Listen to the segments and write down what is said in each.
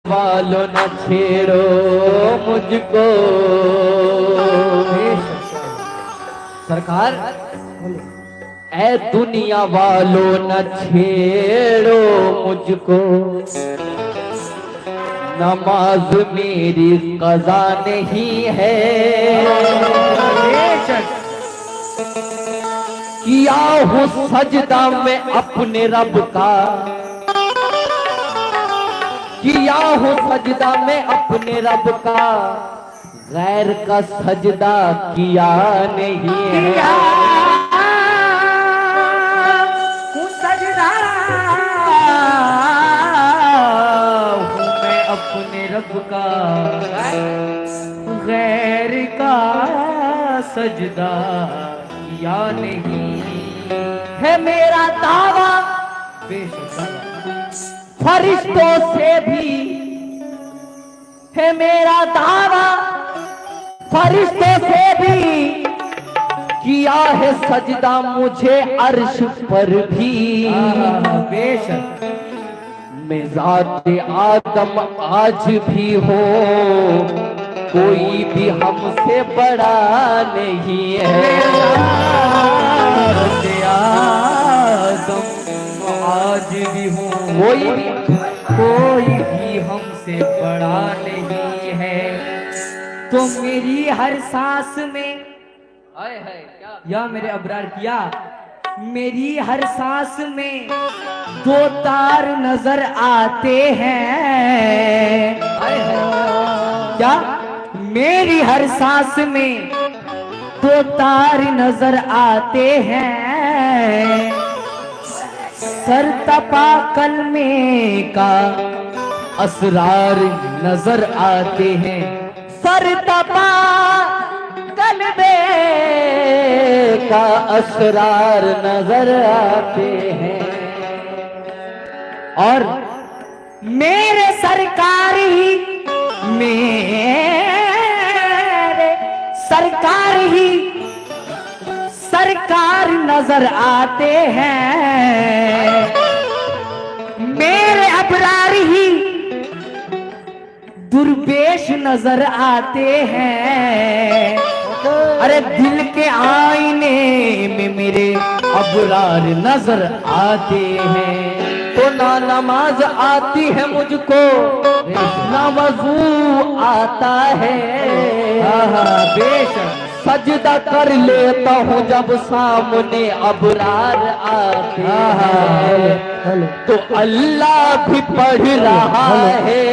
वालों न छेड़ो मुझको। सरकार, ऐ दुनिया वालों न छेड़ो मुझको, नमाज मेरी कज़ा नहीं है। किया हूँ सजदा में अपने रब का, किया हूँ सजदा में अपने रब का, गैर का सजदा किया नहीं है। हूँ सजदा हूँ मैं अपने रब का, गैर का सजदा किया नहीं है मेरा दावा फरिश्तों से भी, है मेरा दावा फरिश्तों से भी, किया है सजदा मुझे अर्श पर भी। बेशक मैं ज़ाते आदम आज भी हो, कोई भी हमसे बड़ा नहीं है। ज़ाते आदम आज भी हूँ, कोई भी हमसे बड़ा नहीं है। तो मेरी हर सांस में या मेरे अबरार किया, मेरी हर सांस में दो तार नजर आते हैं। क्या मेरी हर सांस में दो तार नजर आते हैं। सर तपा कलमे का असरार नजर आते हैं। सर तपा कलमे का असरार नजर आते हैं। और मेरे सरकार ही, मेरे सरकार ही सरकार नजर आते हैं। मेरे अबरार ही दुर्वेश नजर आते हैं। अरे दिल के आईने में मेरे अबरार नजर आते हैं। तो ना नमाज आती है मुझको, ना वजू आता है। बेशक सजदा कर लेता हूँ जब सामने अबरार आते हैं। तो अल्लाह भी पढ़ रहा है।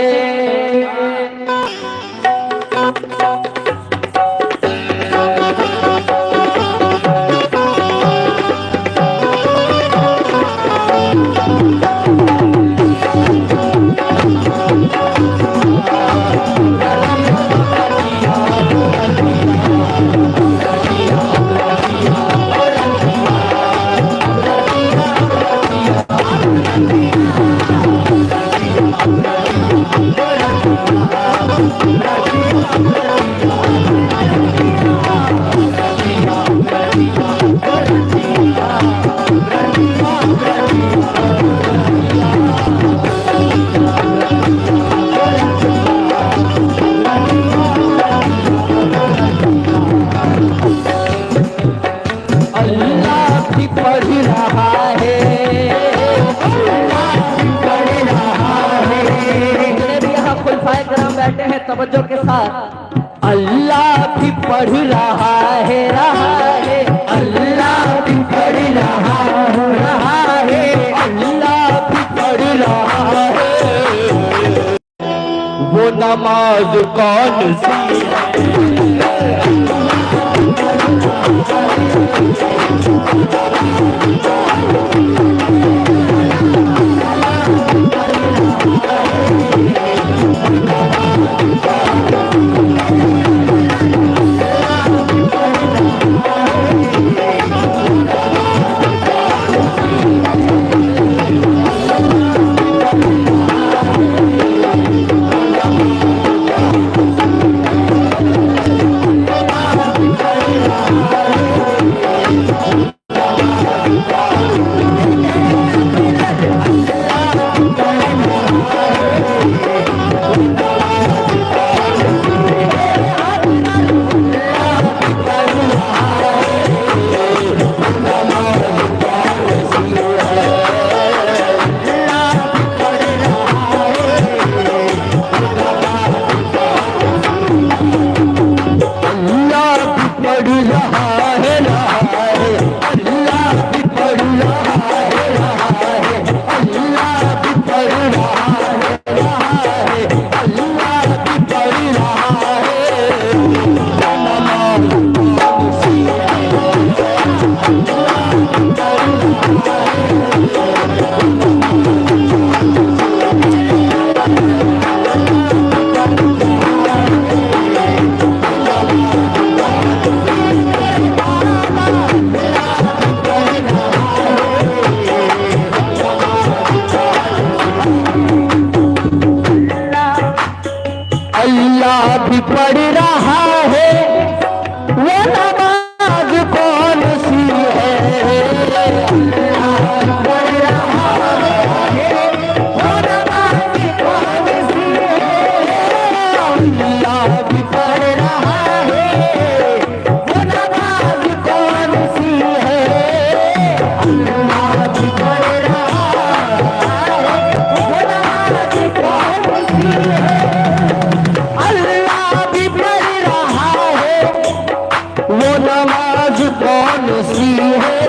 बैठे हैं तवज्जो के साथ। अल्लाह भी पढ़ रहा है, अल्लाह भी पढ़ रहा है, अल्लाह भी पढ़ रहा है। वो नमाज कौन सी अल्लाह भी पढ़ रहा है, वो नमाज कौन सी है? अल्लाह पढ़ रहा है, वो नमाज कौन सी है? अल्लाह भी पढ़ रहा है, वो नमाज कौन सी है? अल्लाह भी पढ़ रहा है, वो नमाज कौन सी है? अल्लाह भी पढ़ रहा है, वो नमाज कौन सी है?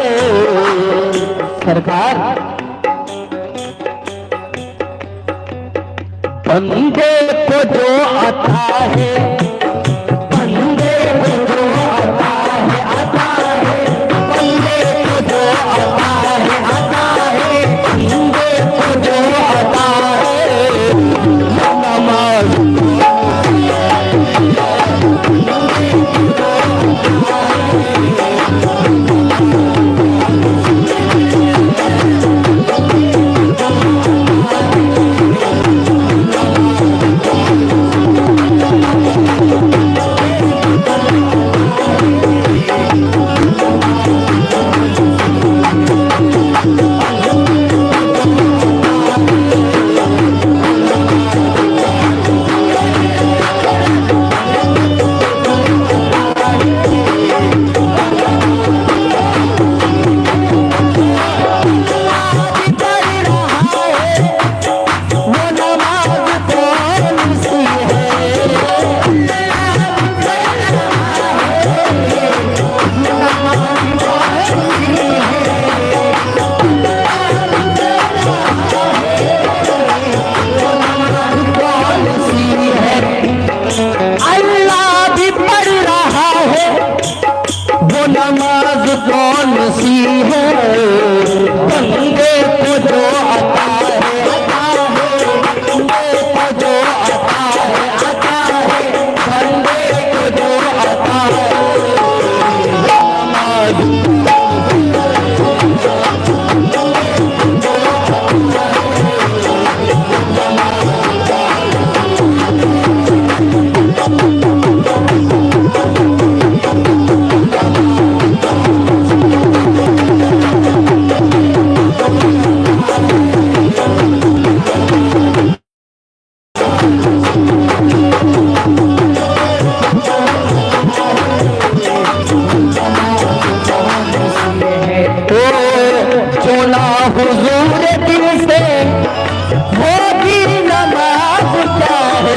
सरकार बंदे को जो आता है, बंदे को जो आता है, आता है, बंदे को जो आता है, आता है, बंदे को जो आता है, वो नमाज नमाज कौन सी है? बंदे को जो आता है, आता है, बंदे को जो आता है, आता है, बंदे को जो आता है, नमाज हुजूर दिल से होगी नमाज क्या है?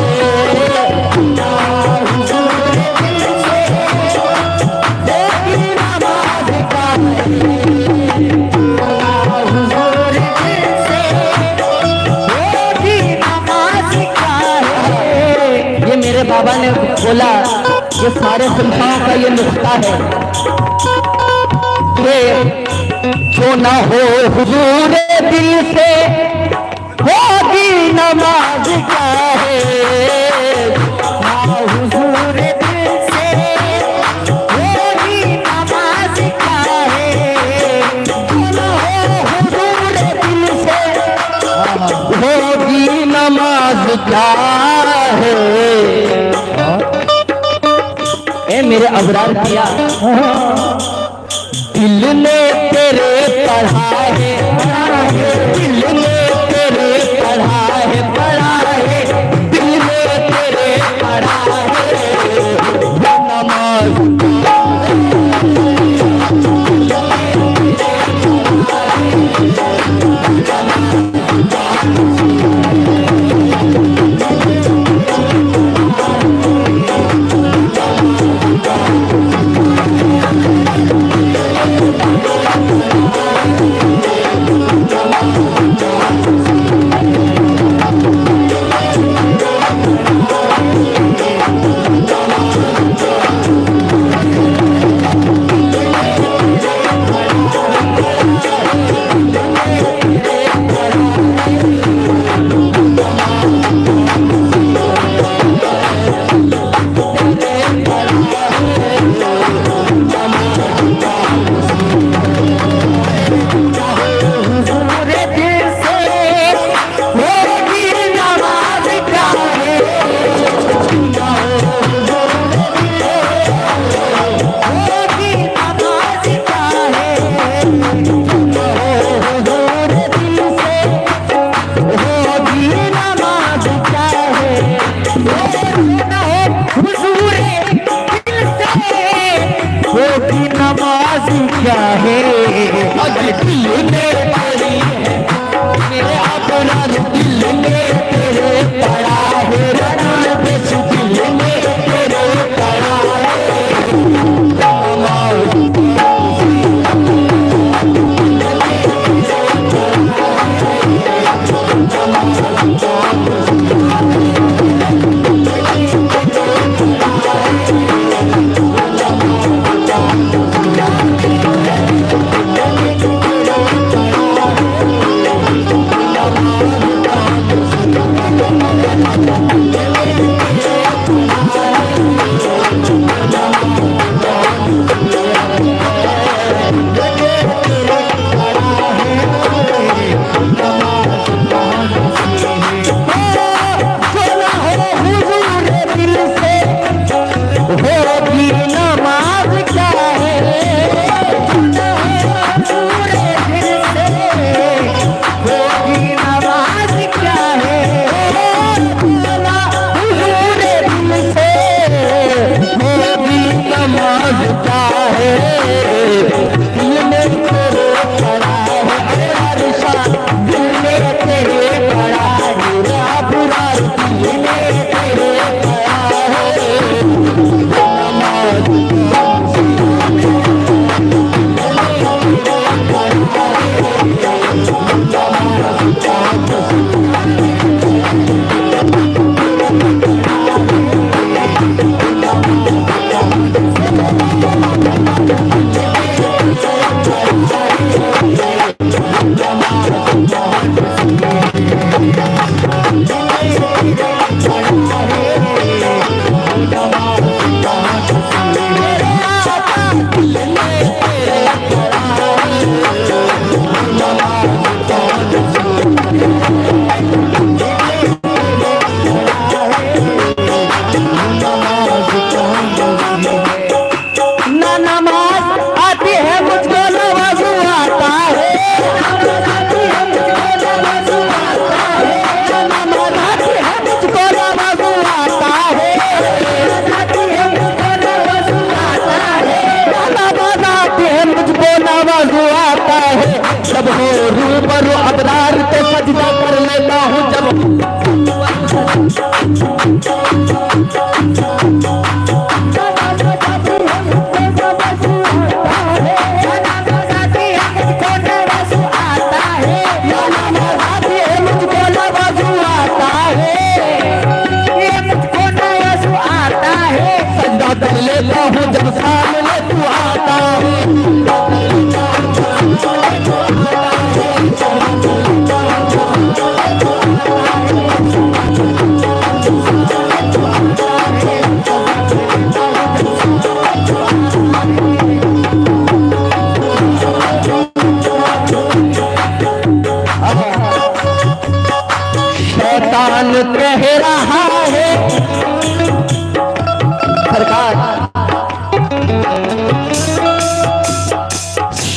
हुजूर दिल से होगी नमाज क्या है? हुजूर दिल से होगी नमाज क्या है? ये मेरे बाबा ने बोला, ये सारे सुल्तानों का ये नुक्ता है कि जो ना हो हुजूर दिल से होगी नमाज क्या है? हाँ हुजूर दिल से होगी नमाज क्या है? जो ना हो हुजूर दिल से होगी नमाज क्या है? ए मेरे अबरार किया दिल ने तेरे पढ़ा है, दिल ने तेरे पढ़ा है, पढ़ा है, दिल ने तेरे पढ़ा है, नमाज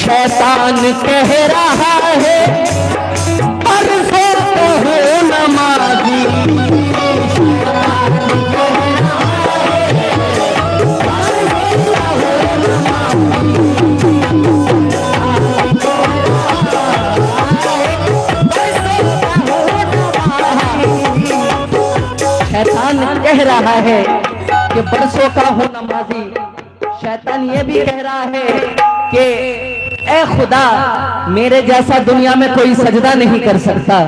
शैतान कह रहा है परसों कहो नमाजी, शैतान कह रहा है कि परसों का हो नमाजी। शैतान ये भी कह रहा है कि ए खुदा मेरे जैसा दुनिया में कोई सजदा नहीं कर सकता,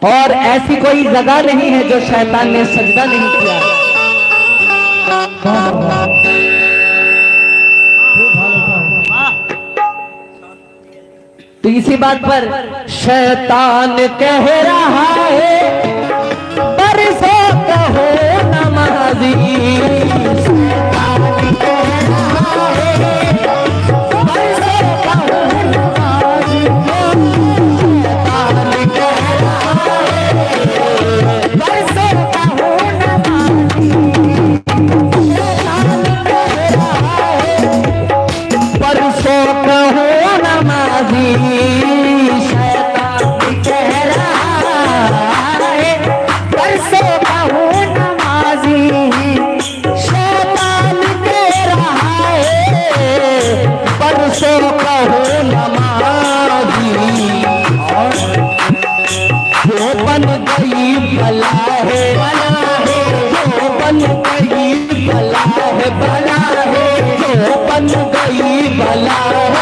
और ऐसी कोई जगह नहीं है जो शैतान ने सजदा नहीं किया। तो इसी बात पर शैतान कह रहा है बरसों कहो नमाजी, भला है जो बन गई भला है, भला है जो बन गई भला है।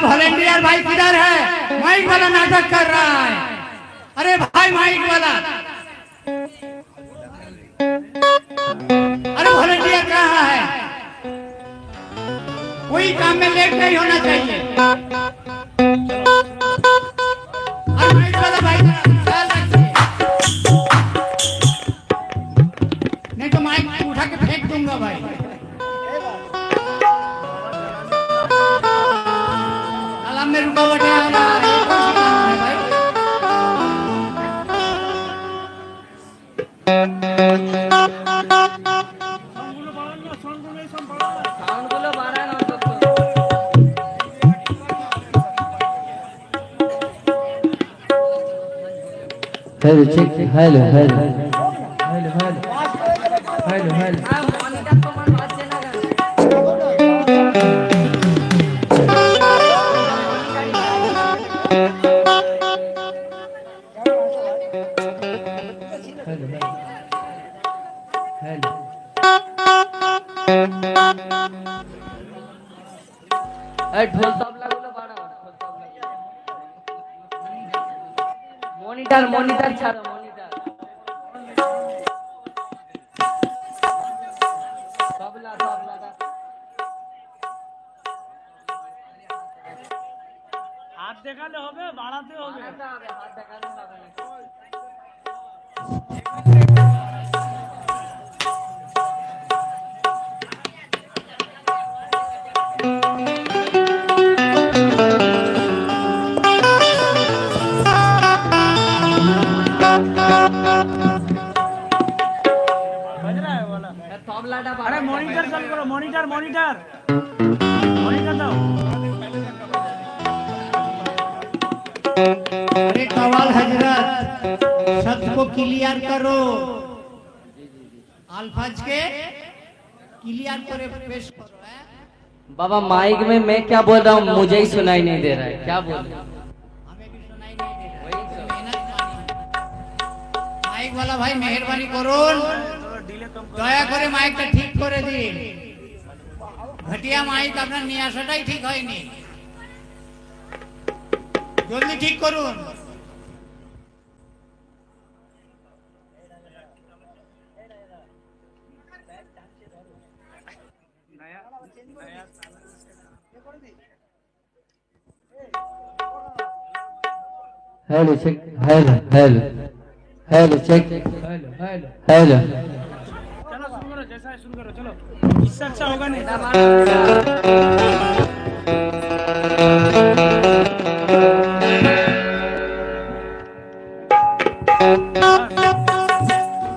वॉलंटियर भाई किधर है? माइक वाला नाटक कर रहा है। अरे भाई माइक वाला, अरे वॉलंटियर कहाँ है? कोई काम में लेट नहीं होना चाहिए। और माइक वाला भाई ख्याल रखिए, नहीं तो माइक उठा के फेंक दूंगा भाई। तालाब में रुकावट आ रहा है, ये कौन सी कानून है भाई? Hello check hello hello hello hello hello hello hello ढोल तबला गुलो बाड़ा ढोल तबला मॉनिटर मॉनिटर ছাড়ো मॉनिटर तबला तबला হাত দেখালে হবে বাড়াতে হবে হাত দেখানো হবে না तबलाটা আরে মনিটর চালু করো মনিটর মনিটর মনিটর দাও अरे कवाल हजरत, शब्द को क्लियर करो, अल्फाज के क्लियर करे पेश करो। है बाबा माइक में मैं क्या बोल रहा हूँ मुझे ही सुनाई नहीं दे रहा है क्या बोल रहे हो हमें भी सुनाई नहीं दे रहा है, मेहनत मानी। माइक वाला भाई मेहरबानी करुन দয়া করে মাইকটা ঠিক করে দিন। ঘটিয়া মাইক আপনার নিয়ে আসাটাই ঠিক হয়নি, জলদি ঠিক করুন। Hello check hello hello hello check hello hello hello चलो शुरू करो जैसा है शुरू करो चलो इससे अच्छा होगा नहीं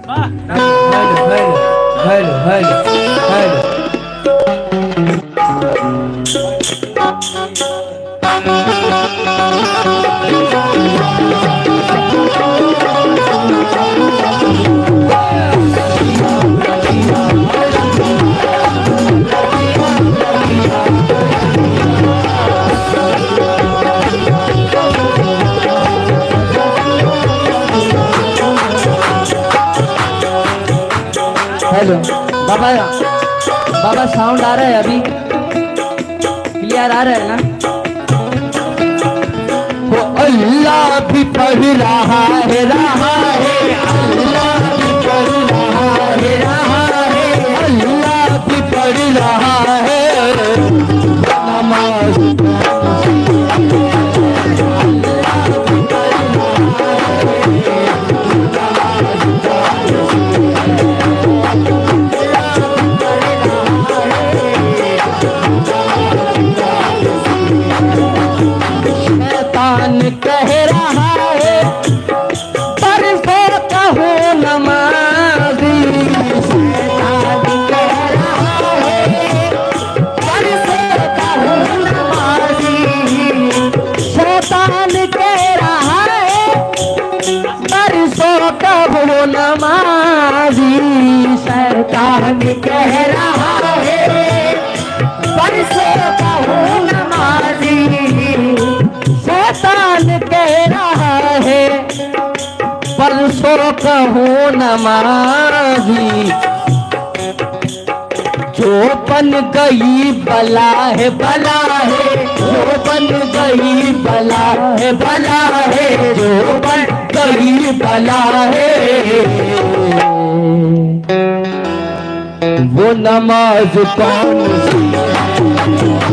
वाह हेलो हेलो हेलो हेलो बाबा बाबा साउंड आ रहा है अभी क्लियर आ रहा है ना वो अल्लाह भी पढ़ रहा है अल्लाह भी पढ़ रहा है अल्लाह भी पढ़ रहा है नमाज शैतान कह रहा है परसों कहो नमाजी शैतान कह रहा है परसों कहो नमाजी शैतान कह रहा है परसों कहो नमाजी शैतान कह रहा है परसों कहो नमाजी शैतान कह रहा है परसों कहो नमाजी जो बन गई बला है जो बन गई बला है जो बन गई बला है वो नमाज कौन सी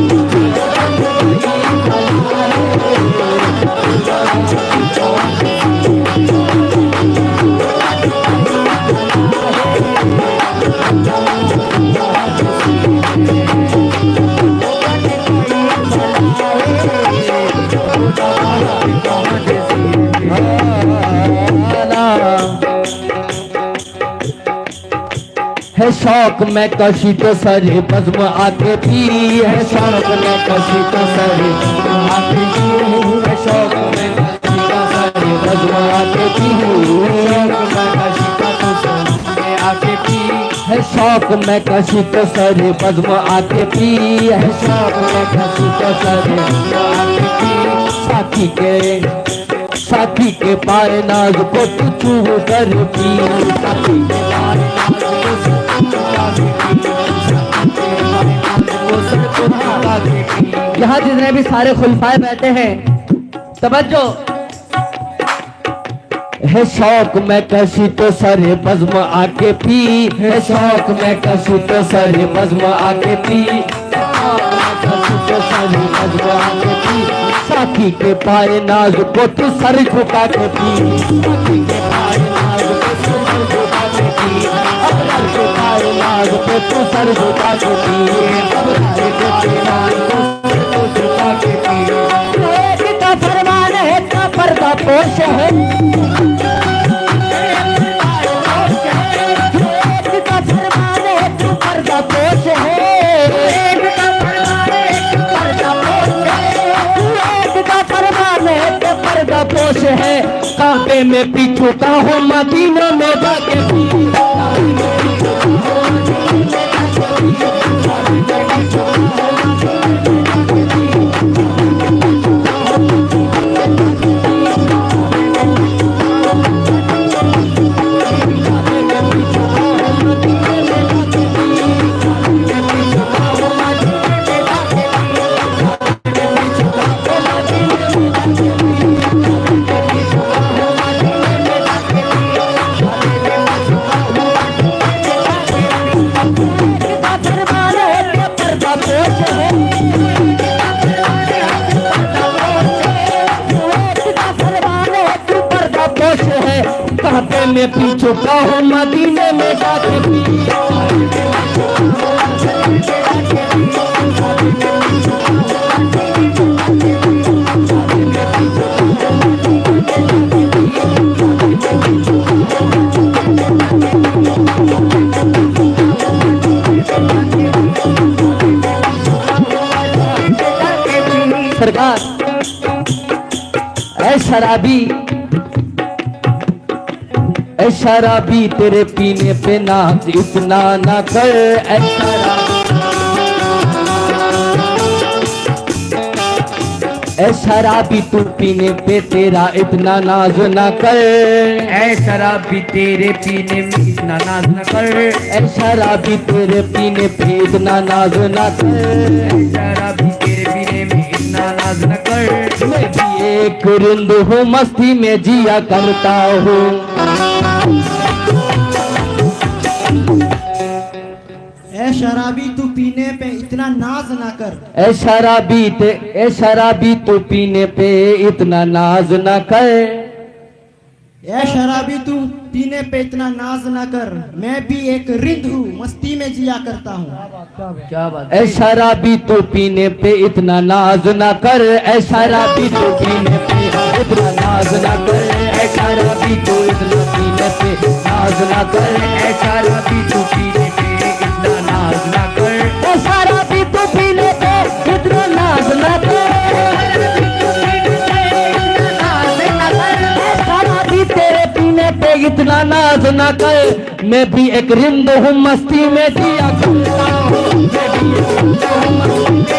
है शौक में कशी तो सरे बज़्म आके पी है शौक में कशी तो सरे आके पी है शौक में कशी तो सरे बज़्म आके पी है शौक में कशी तो सरे बज़्म आके पी है शौक में कशी तो सरे आके पी साथी के पाए नाज को तू छू कर पी साथी के पाए यहाँ जितने भी सारे खुलफाए बैठे हैं तवज्जो। है शौक में कशी तो सरे बज़्म आके पी है शौक में कशी तो सरे बज़्म आके पी साथी के पाए नाज को तू सर झुका के पी साथी के पाए नाज को तू सर झुका के पी अबरार के पाए नाज को तू सर झुका के पी अबरार के पाए नाज को तू झुका के पी एक का फरमान है का पर्दा पोश है एक का फरमान है तू पर्दा पोश है पोश है काबे में पीछू का हो मदीना में जाके में पीछू का हो मदीने में जाके पी सरकार ऐ शराबी ऐ शराबी तेरे पीने पे नाज इतना ना कर ऐ शराबी तू पीने पे तेरा इतना नाज ना कर ऐ शराबी तेरे पीने में इतना नाज न कर ऐ शराबी तेरे पीने पे इतना नाज ना कर शराबी तेरे पीने में इतना नाज न कर मैं भी एक रिंद हूँ मस्ती में जिया करता हूँ ऐ शराबी तू पीने पे इतना नाज ना कर ऐ शराबी तू पीने पे इतना नाज ना कर ऐ शराबी तू पीने पे इतना नाज ना कर मैं भी एक रिंद हूँ मस्ती में जिया करता हूँ क्या बात ऐ शराबी तू पीने पे इतना नाज ना कर ऐ शराबी तू पीने पे इतना नाज ना कर ऐ शराबी तू इतना पीने पे नाज ना कर ऐ शराबी तू पीने पे इतना नाज न कर ऐ शराबी तू पीने पे इतना नाज ना कर शराबी तेरे पीने पे इतना नाज ना कर मैं भी एक रिंद हूँ मस्ती में जिया करता हूँ मैं भी एक रिंद हूँ मस्ती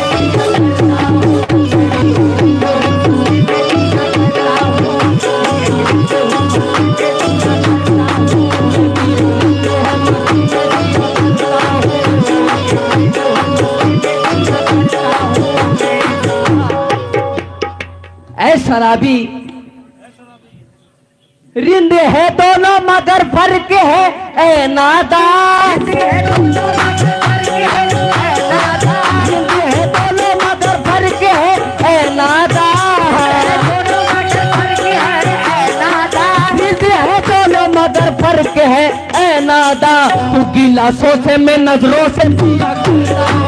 ऐ शराबी रिंद है दोनों मगर फर्क है ऐ नादा रिंद है दोनों मगर फर्क है ऐ नादा रिंद है दोनों मगर फर्क है ऐ नादा तू गिलासों से मैं नजरों से पिया करता हूँ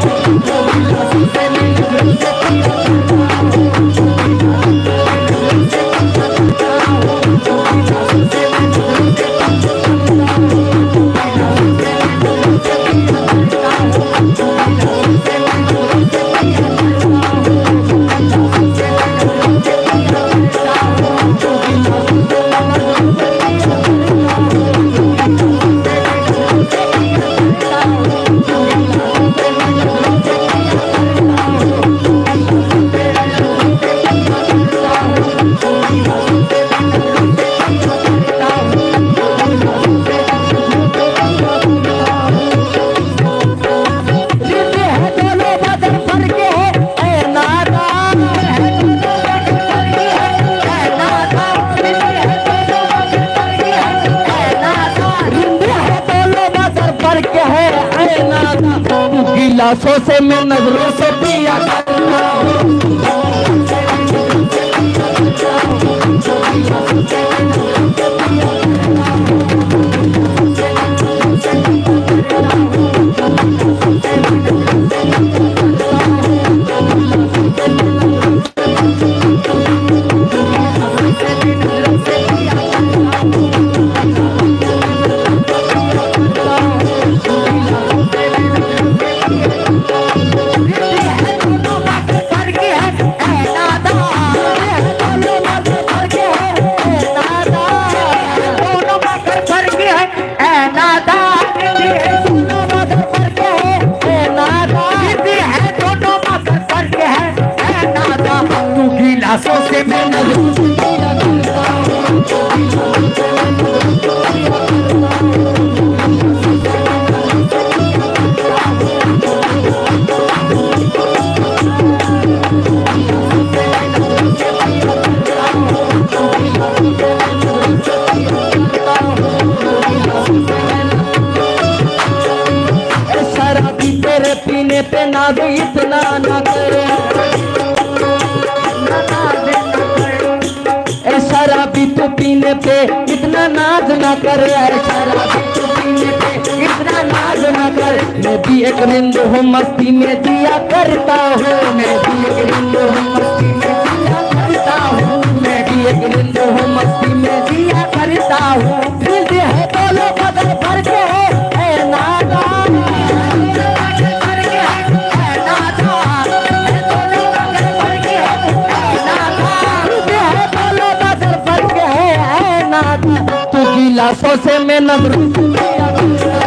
गिलासों से मैं नजरों से पिया करता हूँ। गिलासों से मैं नजरों से पिया करता शराबी तेरे पीने पे नाज इतना ना करे, शराबी तू पीने पे इतना नाज ना कर, शराबी तू पीने पे इतना नाज ना कर। मैं भी एक रिंद हूँ मस्ती में जिया करता हूँ, मैं भी एक रिंद हूँ मस्ती में जिया करता हूँ, मैं भी एक रिंद हूँ मस्ती में जिया करता हूँ। रिंद है दोनों बदल भर के है नादा, तू गिलासों से मैं नजरों से पिया करता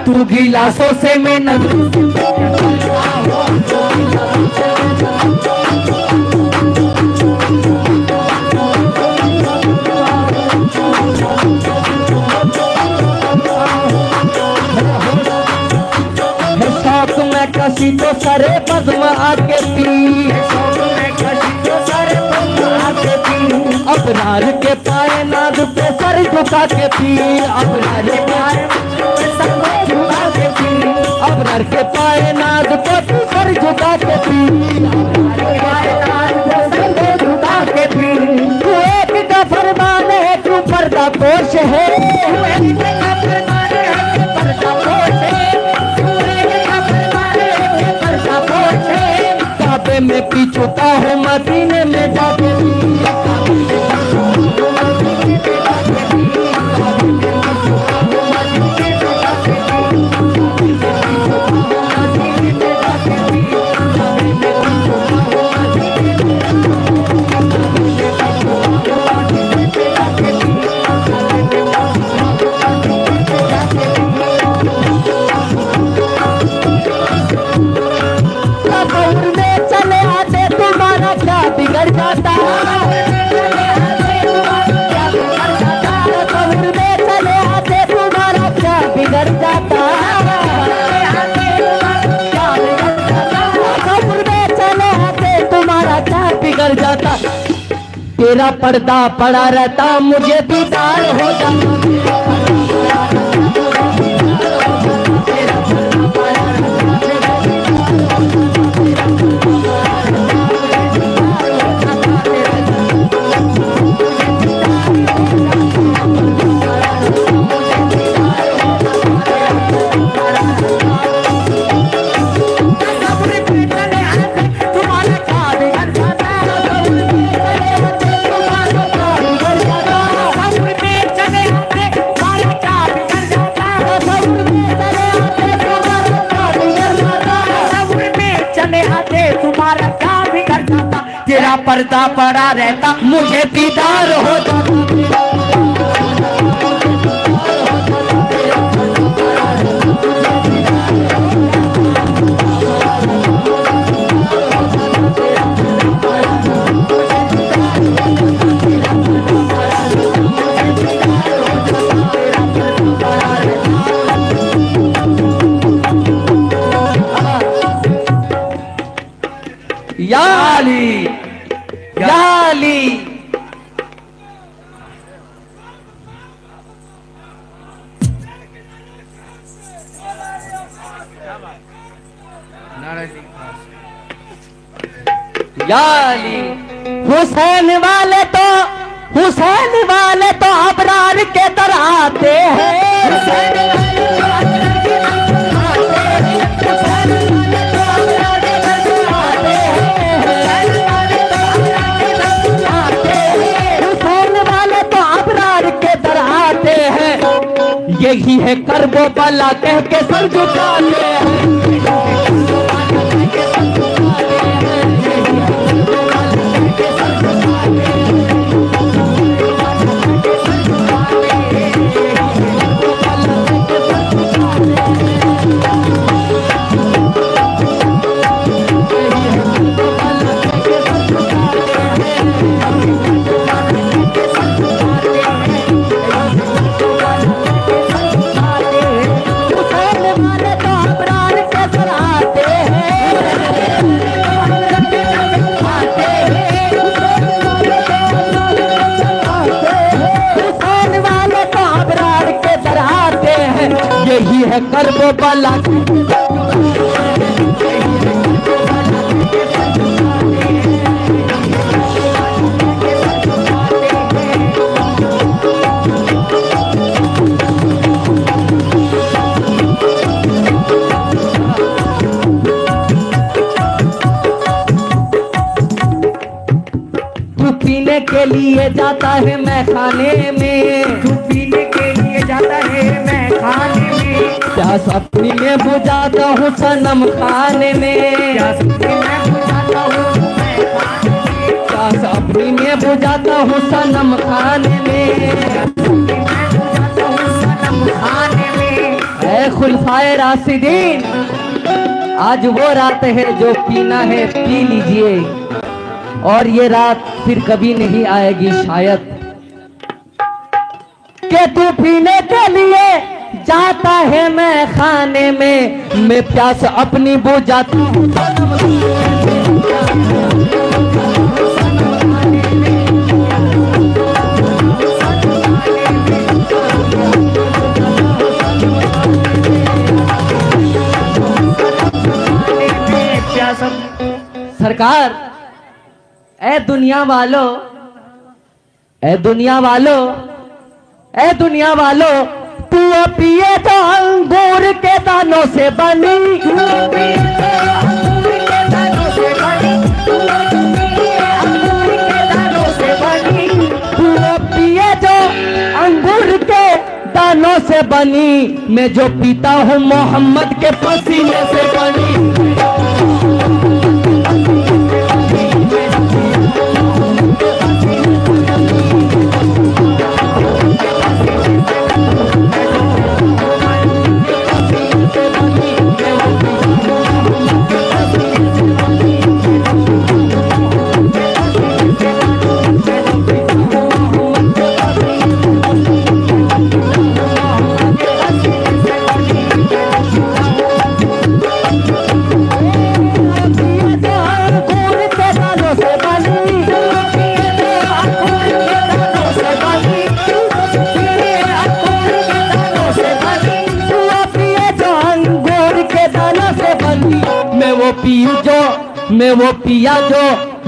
तू गिलासों से मैं नजरों से पिया करता हूँ। शौक में कसी तो सरे पद्म आके पी, अपराध के पाए नाद पे सर झुका के पी, अपराध के पाए अबरार के पाए नाद पे तू सर झुका के पी, तू एक का फरमान है तू पर्दा पोश है, काबे में पी चुका हूँ मदीने में जाके बिगड़ जाता, चले आते तुम्हारा क्या बिगड़ जाता, चले आते तुम्हारा क्या बिगड़ जाता। तेरा पर्दा पड़ा रहता मुझे दीदार हो जाता, पर्दा पड़ा रहता, मुझे दीदार हो जाता। या अली, या अली। या अली। हुसैन वाले तो अबरार के तरह आते हैं। यही है करबो बला कह के सर झुकाते हैं। यही है करबो बला। तू पीने के लिए जाता है मैं खाने में, तू पीने के लिए जाता है मैं खाने में। प्यास अपनी में बुझाता हूँ सनम खाने में, प्यास अपनी में बुझाता हूँ सनम खाने में। ऐ खुलफाए राशिदीन, आज वो रात है जो पीना है पी लीजिए, और ये रात फिर कभी नहीं आएगी शायद। के तू पीने के लिए जाता है मैं खाने में, मैं प्यास अपनी बुझाता हूँ। सरकार, ए दुनिया वालों, ए दुनिया वालों, ए दुनिया वालों, तू पिए तो अंगूर के दानों से बनी, तू पिए जो अंगूर के दानों से बनी, मैं जो पीता हूँ मोहम्मद के पसीने से बनी।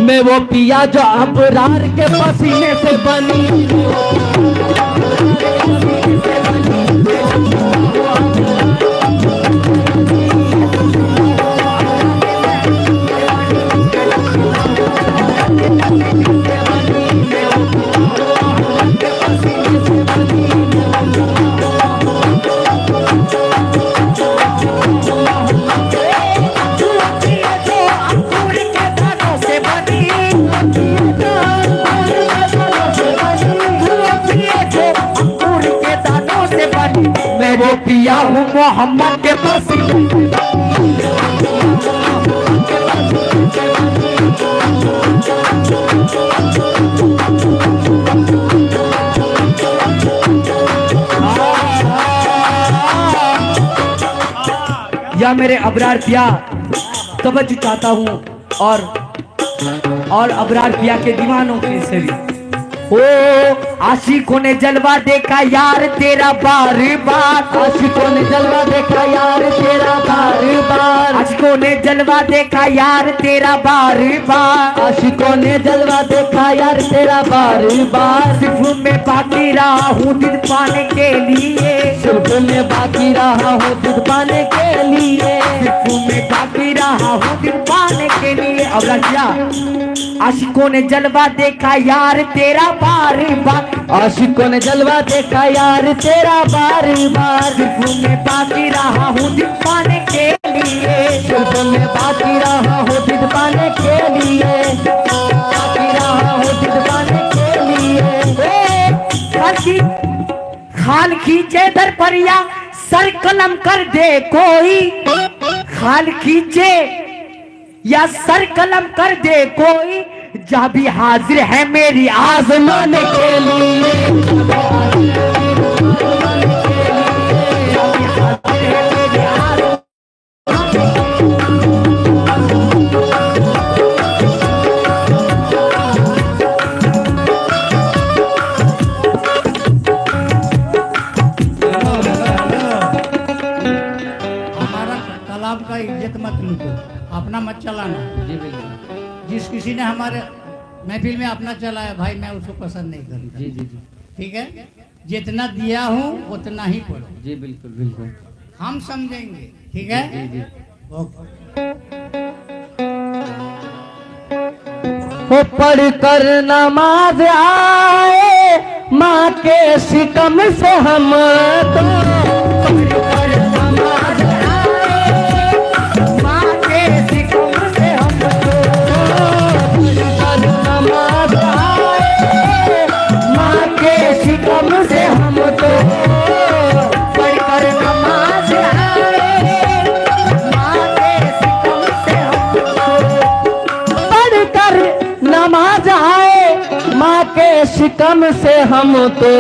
मैं वो पिया जो अबरार के पसीने से बनी। मैं वो पिया हूँ मोहम्मद के वसीले। या मेरे अबरार पिया तवज्जो चाहता हूँ और अबरार पिया के दीवानों के से भी। ओ आशिकों ने जलवा देखा यार तेरा बार बार, आशिकों ने जलवा देखा यार तेरा बार बार, आशिकों ने जलवा देखा यार तेरा बार बार, आशिकों ने जलवा देखा यार तेरा बार बार। सिर्फ मैं बाकी रहा हूँ दिल पाने के लिए, सिर्फ मैं बाकी रहा हूँ दिल पाने के लिए, सिर्फ मैं बाकी रहा हूँ दिल पाने के लिए। अब क्या आशिकों ने जलवा देखा यार तेरा बार बार, आशिकों ने जलवा देखा यार तेरा बार बार। सिर्फ मैं बाकी रहा हूँ दिल पाने के लिए, सिर्फ मैं बाकी रहा हूँ दिल पाने के लिए, बाकी रहा हूँ दिल पाने के लिए। खाल खींचे दर पर या सर कलम कर दे कोई, खाल खींचे या सर कलम कर दे कोई, जहाँ भी हाजिर है मेरी आजमाने के लिए। हमारा तालाब का इज्जत मत लूटो, अपना मत चलाना। जी बिल्कुल। जिस किसी ने हमारे महफिल में अपना चलाया भाई मैं उसको पसंद नहीं करता। जी जी जी ठीक है, जितना दिया हूँ उतना ही पढ़ो। जी बिल्कुल बिल्कुल। हम समझेंगे। ठीक है जी जी। ओके। वो पढ़ कर नमाज आए माँ के सिकम से हम तो, पढ़ कर नमाज आए माँ के सिकम से हम तो, पढ़ कर नमाज आए माँ के सिकम से हम तो, पढ़ कर नमाज आए माँ के सिकम से हम तो, पढ़ कर नमाज आए माँ के शिकम से हम तो,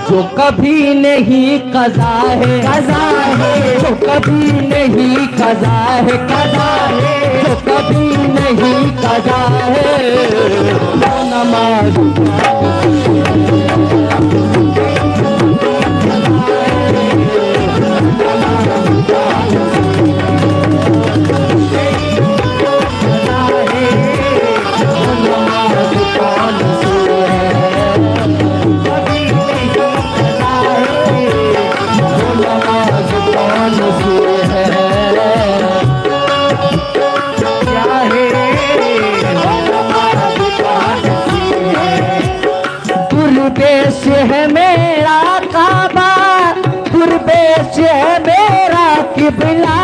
जो कभी नहीं कज़ा है, कज़ा है, जो कभी नहीं कज़ा है, कज़ा है, जो कभी नहीं कज़ा है, वो नमाज दुर्बेश है मेरा काबा, दुर्बेश है मेरा किबला,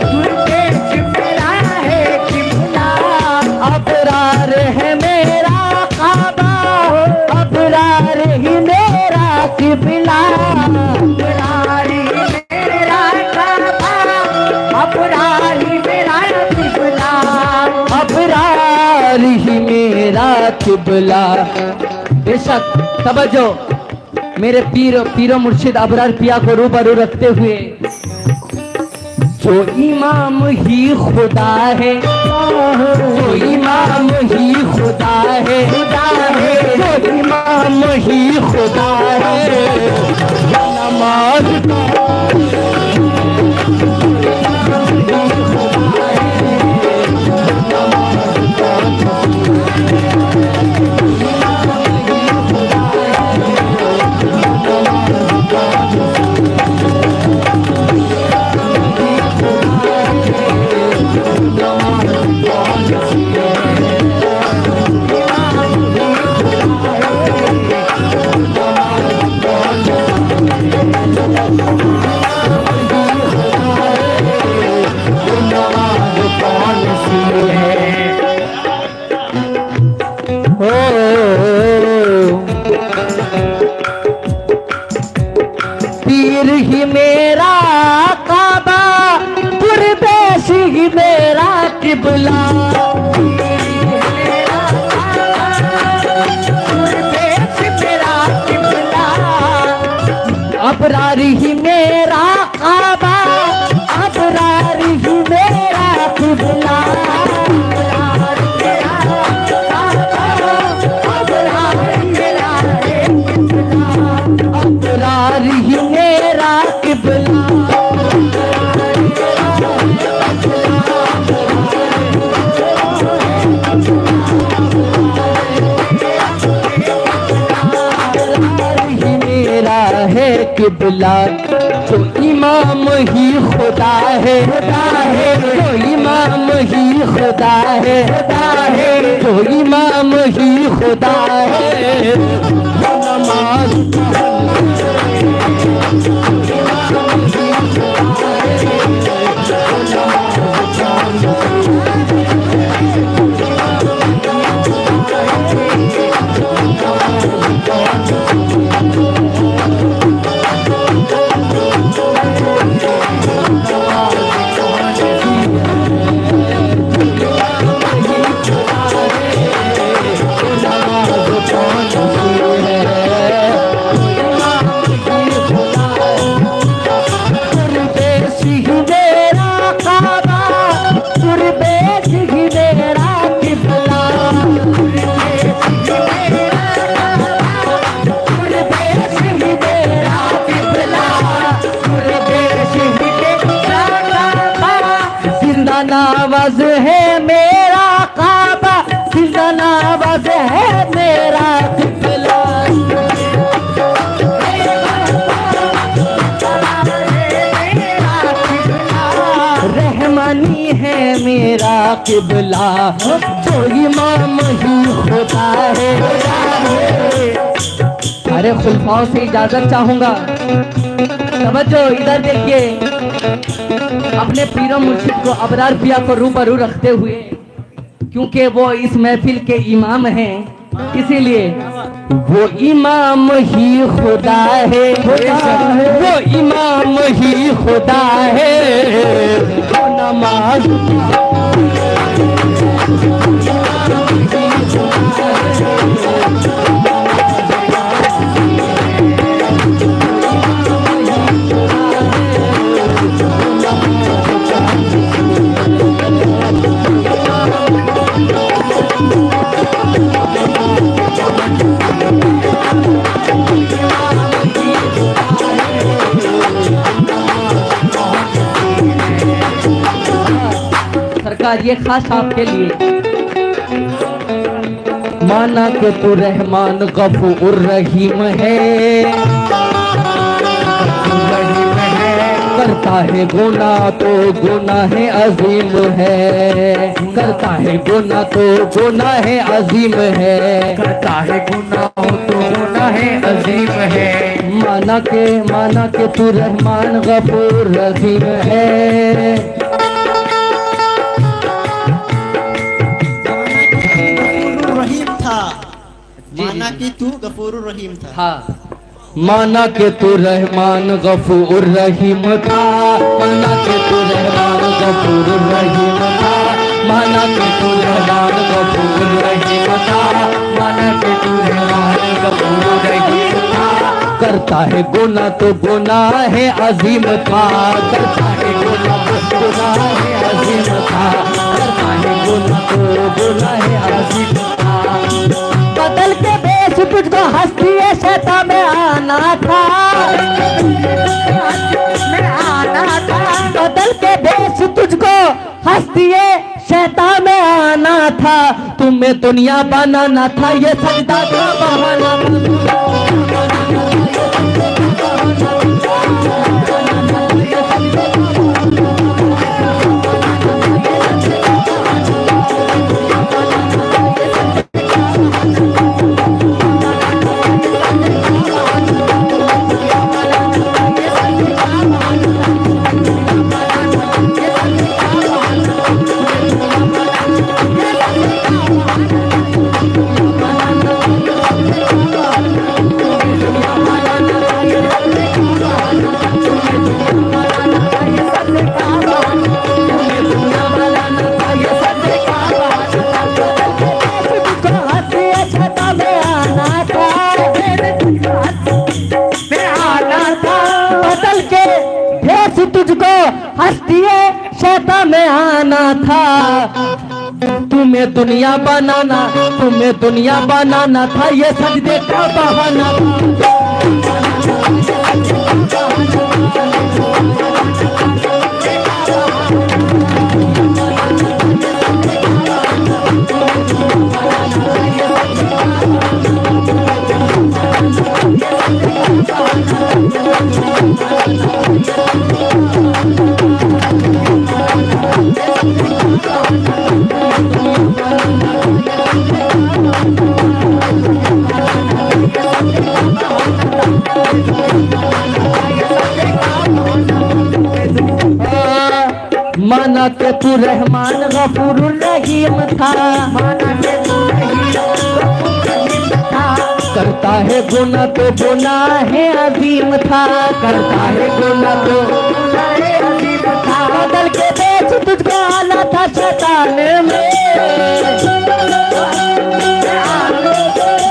दुर्बेश मेरा है किबला, अबरार है मेरा काबा, अबरार ही मेरा किबला, अबरार ही मेरा काबा, अबरार ही मेरा किबला, अबरार ही मेरा किबला। बेशक तवज्जो मेरे पीरो मुर्शिद अबरार पिया को रूबरू रखते हुए, जो इमाम ही खुदा है, जो इमाम ही खुदा है, जो इमाम ही खुदा है, नमाज किबला अबरार ही मेरा काबा अबरार ही मेरा किबला अबरार ही मेरा किबला है किबला जो इमाम ही खुदा है जो इमाम ही खुदा है जो इमाम ही खुदा है नमाज नवाज है मेरा काबा जिंदा नवाज है मेरा किबला रहमानी है मेरा किबला जो इमाम ही खुदा है। अरे खुलफाओं से इजाजत चाहूंगा, समझो इधर देखिए, अपने पीरों मुर्शिद को अबरार पिया को रूबरू रखते हुए, क्योंकि वो इस महफिल के इमाम हैं, इसीलिए वो इमाम ही खुदा है, वो इमाम ही खुदा है। वो नमाज ये खास आपके लिए। माना कि तू रहमान गफूर रहीम है, करता है गुनाह तो गुनाह अजीम है, करता है गुनाह तो गुनाह अजीम है, करता है गुनाह तो गुनाह अजीम है। माना के तू रहमान गफूर रहीम है, माना कि तू गफूर रहीम था। हाँ, माना के तू रहमान गफूर रहीम था, माना के तू रहमान गफूर रहीम था, माना के तू रहमान गफूर रहीम था, माना के तू रहमान गफूर रहीम था। करता है गुनाह तो गुनाह है अजीम था, करता है गुनाह तो गुनाह है अजीम था, करता है गुनाह तो गुनाह है अजीम था। बदल के बेच तुझको हस्ती शैतान में आना था, बदल के बेच तुझको हस्ती शैतान में आना था, तुम्हें दुनिया बनाना था, ये सजदा का बहाना था। हस्ती शैतान में आना था, तुम्हें दुनिया बनाना था, ये सजदे का बहाना माना के तू रहमान गफूर रहीम था, करता है गुनाह तो गुनाह है अजीम था, करता है गुनाह तो गुनाह है अजीम था, बदल के बेच तुझको आना था शैतान में,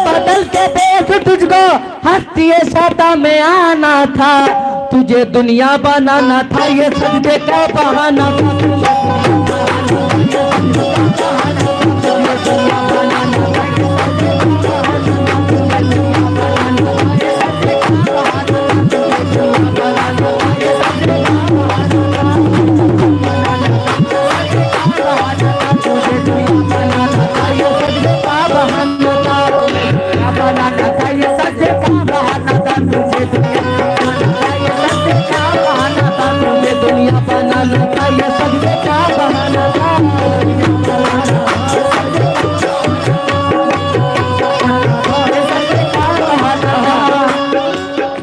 बदल के बेच तुझको हस्ती शैतान में आना था, तुझे दुनिया बनाना था, ये सजदे का बहाना था। दुनिया बनाना था, ये सजदे का बहाना था।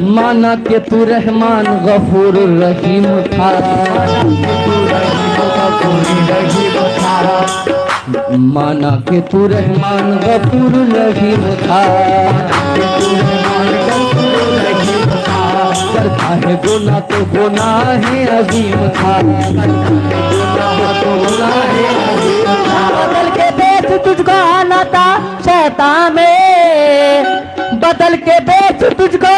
माना के तू रहमान गफूर रहीम था, माना के तू रहमान गफूर रहीम था, करता है गुनाह तो गुनाह है अजीम था, बदल के बेच तुझको आना था शैतान में, बदल के बेच तुझको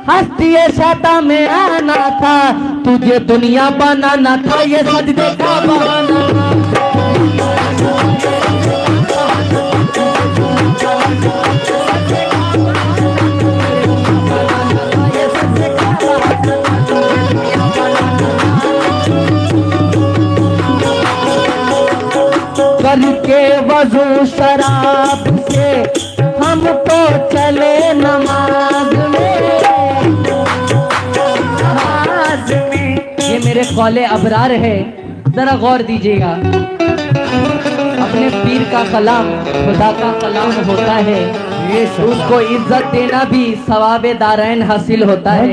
हस्ती शैतान में आना था, तुझे दुनिया बनाना था, ये सजदे का बहाना था। करके वजू शराब से हम तो चले नमाज में, ये मेरे कौले अबरार है, जरा गौर दीजिएगा। अपने पीर का कलाम खुदा का कलाम होता है, उसको इज्जत देना भी सवाबे दारैन हासिल होता है,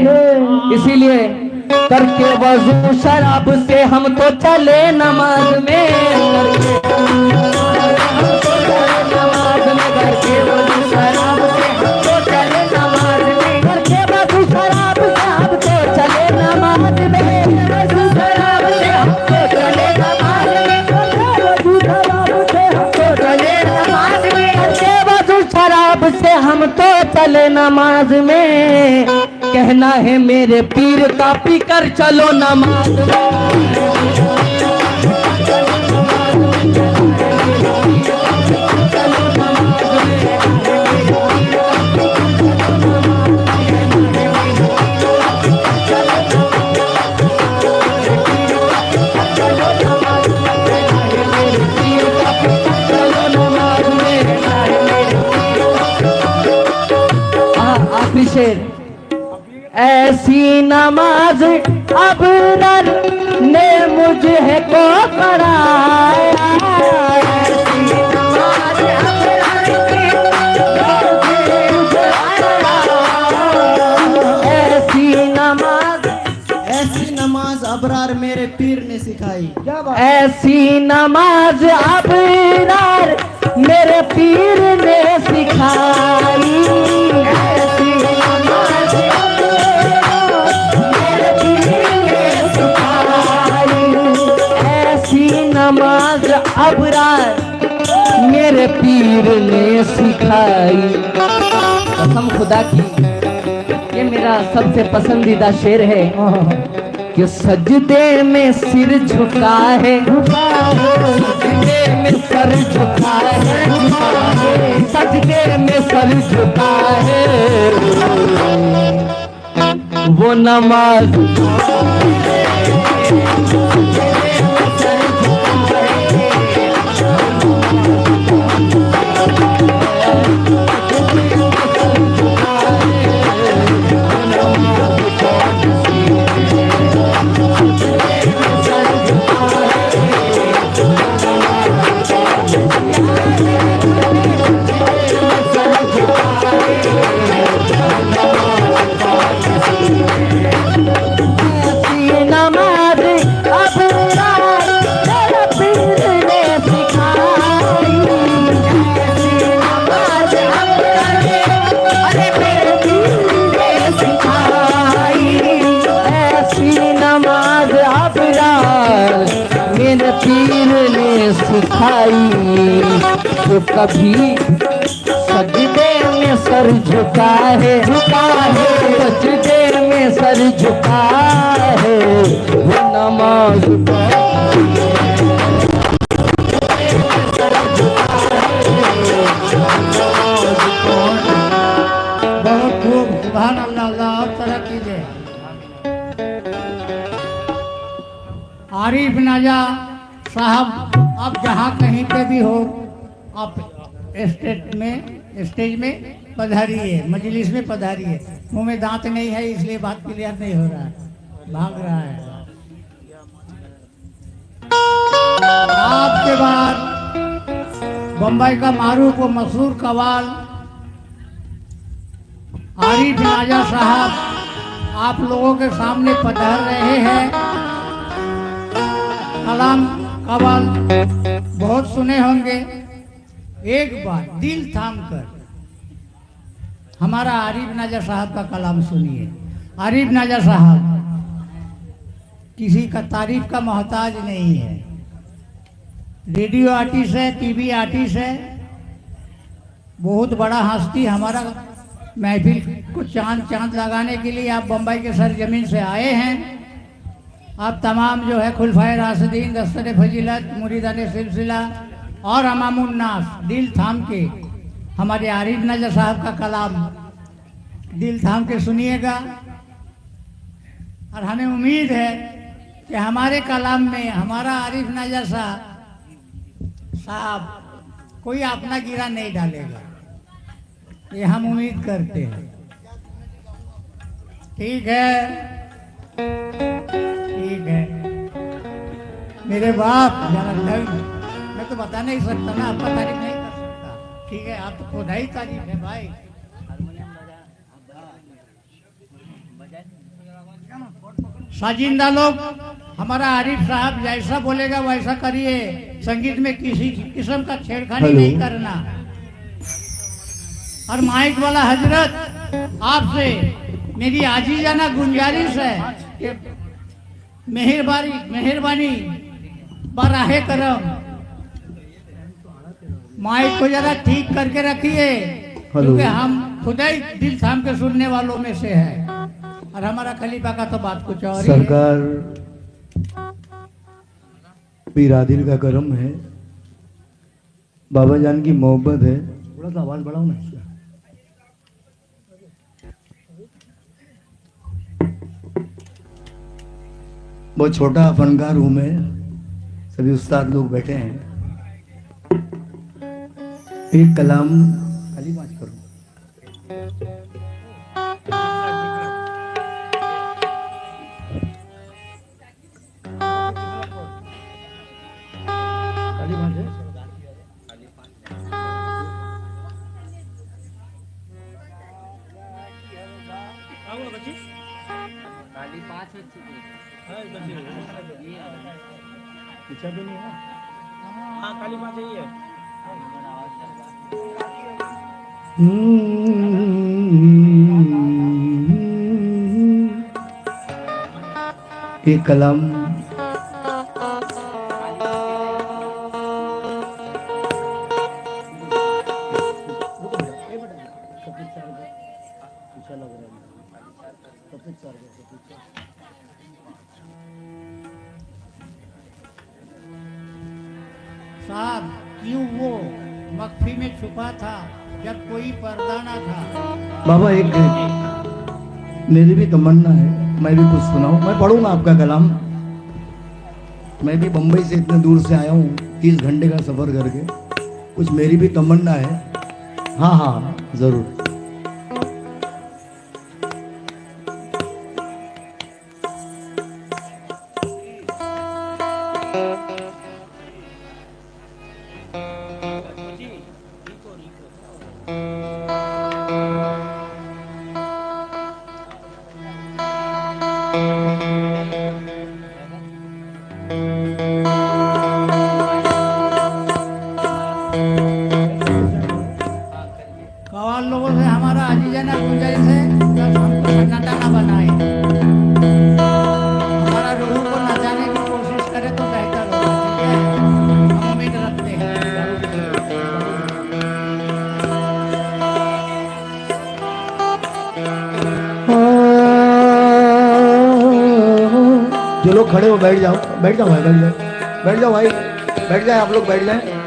इसीलिए करके वजू शराब से हम तो चले नमाज में, करके वजू शराब से हम तो चले नमाज में, करके वजू शराब से हम तो चले नमाज में, वजू शराब से हम तो चले नमाज में, वजू शराब से हम तो चले नमाज में, करके वजू शराब से हम तो चले नमाज में, कहना है मेरे पीर का पी कर चलो नमाज में। आखिरी शेर, ऐसी नमाज अबरर ने मुझे को कराया, ऐसी नमाज ऐसी नमाज अबरार मेरे पीर ने सिखाई, ऐसी नमाज अबरार मेरे पीर ने सिखाई, ऐसी नमाज मेरे पीर ने सिखाई, ऐसी नमाज अबरार मेरे पीर ने सिखाई। कसम खुदा की, ये मेरा सबसे पसंदीदा शेर है कि सजदे में सिर झुका है, सजदे में सर झुका है, सजदे में सर झुका है, वो नमाज सिखाई, तो कभी सजदे में सर झुका है, सजदे में सर झुका है, वो नमाज बहुत खूब, सुभान अल्लाह, अल्लाह और तरह कीजिए। आरिफ नाजा साहब, आप जहाँ कहीं पे भी हो, आप स्टेज में पधारिए, मजलिस में पधारिए। मुंह में दांत नहीं है इसलिए बात क्लियर नहीं हो रहा है, भाग रहा है। आपके बाद बम्बई का मारूफ व मशहूर कवाल आरिफ नाजा साहब आप लोगों के सामने पधार रहे हैं। कलाम कवाल बहुत सुने होंगे, एक बार दिल थाम कर हमारा आरिफ नाजा साहब का कलाम सुनिए। आरिफ नाजा साहब किसी का तारीफ का मोहताज नहीं है, रेडियो आर्टिस्ट है, टीवी आर्टिस्ट है, बहुत बड़ा हस्ती। हमारा महफिल को चांद लगाने के लिए आप बम्बई के सरजमीन से आए हैं। आप तमाम जो है खुलफाए राशिदीन, दस्तरे फजीलत, मुरीदान सिलसिला और अमामुन्नास दिल थाम के हमारे आरिफ नाजा साहब का कलाम दिल थाम के सुनिएगा। और हमें उम्मीद है कि हमारे कलाम में हमारा आरिफ नाजा साहब कोई अपना गिरा नहीं डालेगा, ये हम उम्मीद करते हैं। ठीक है, ठीक है मेरे बाप, जरा मैं तो बता नहीं सकता ना, आपका तारीफ नहीं कर सकता। ठीक है, आप तो खुद ही तारीफ है भाई। साजिंदा लोग, हमारा आरिफ साहब जैसा बोलेगा वैसा करिए, संगीत में किसी किस्म का छेड़खानी नहीं करना। और माइक वाला हजरत आपसे मेरी आजीजाना गुंजारिश है कि मेहरबानी बराहे करम माइक को जरा ठीक करके रखिए, क्योंकि हम खुद ही दिल थाम के सुनने वालों में से है। और हमारा खलीफा का तो बात कुछ और ही है। सरकार पीर आदिल का करम है, बाबा जान की मोहब्बत है। थोड़ा सा आवाज बढ़ाओ ना। बहुत छोटा फनकार हूं मैं, सभी उस्ताद लोग बैठे हैं। एक कलाम खाली बात करो। पीछा भी नहीं है। हाँ, काली माँ चाहिए। एक कलाम साहब क्यों वो मख्फी में छुपा था जब कोई पर्दा ना था। बाबा एक मेरी भी तमन्ना है, मैं भी कुछ सुनाऊं। मैं पढ़ूंगा आपका कलाम। मैं भी बम्बई से इतने दूर से आया हूँ 30 घंटे का सफर करके। कुछ मेरी भी तमन्ना है। हाँ हाँ जरूर। कवाल लोगों से हमारा अजीजाना गुंजाइश है बस हमको सन्नाटा ना बनाए, हमारा रूह को नचाने की कोशिश करे तो बेहतर होगा। ठीक है, हम उम्मीद रखते हैं। जो लोग खड़े हो बैठ जाओ, बैठ जाओ भाई, बैठ जाओ, बैठ जाओ भाई, बैठ जाए आप लोग, बैठ जाए।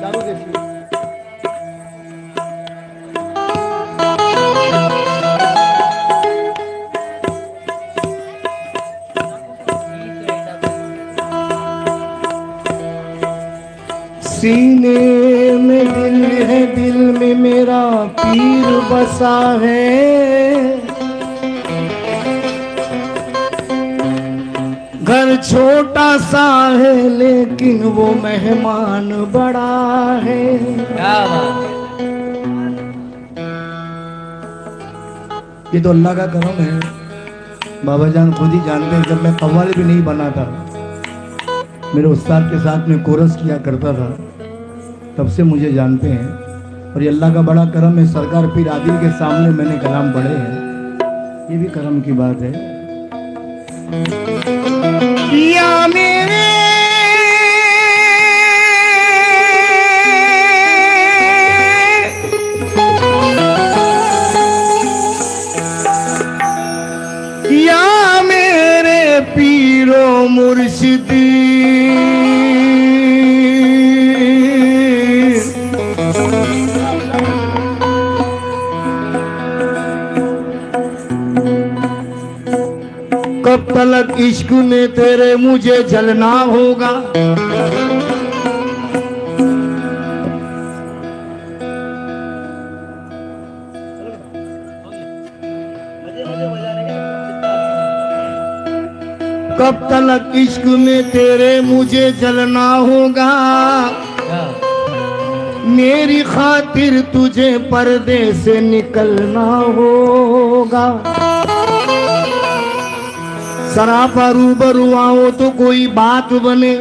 चालू देखिए। सीने में दिल है, दिल में मेरा पीर बसा है। घर छोटा सा है लेकिन वो मेहमान बड़ा है। ये तो अल्लाह का करम है। बाबा जान खुद ही जानते हैं, जब मैं कव्वाली भी नहीं बना था, मेरे उस्ताद के साथ में कोरस किया करता था, तब से मुझे जानते हैं। और ये अल्लाह का बड़ा करम है, सरकार पीर आदिल के सामने मैंने कलाम पढ़े हैं, ये भी करम की बात है। या मेरे या मेरे पीरो मुर्शिदी, कब तलक इश्क में तेरे मुझे जलना होगा। कब तलक इश्क में तेरे मुझे जलना होगा। मेरी खातिर तुझे पर्दे से निकलना होगा। सरापा रूबरू आओ तो कोई बात बने,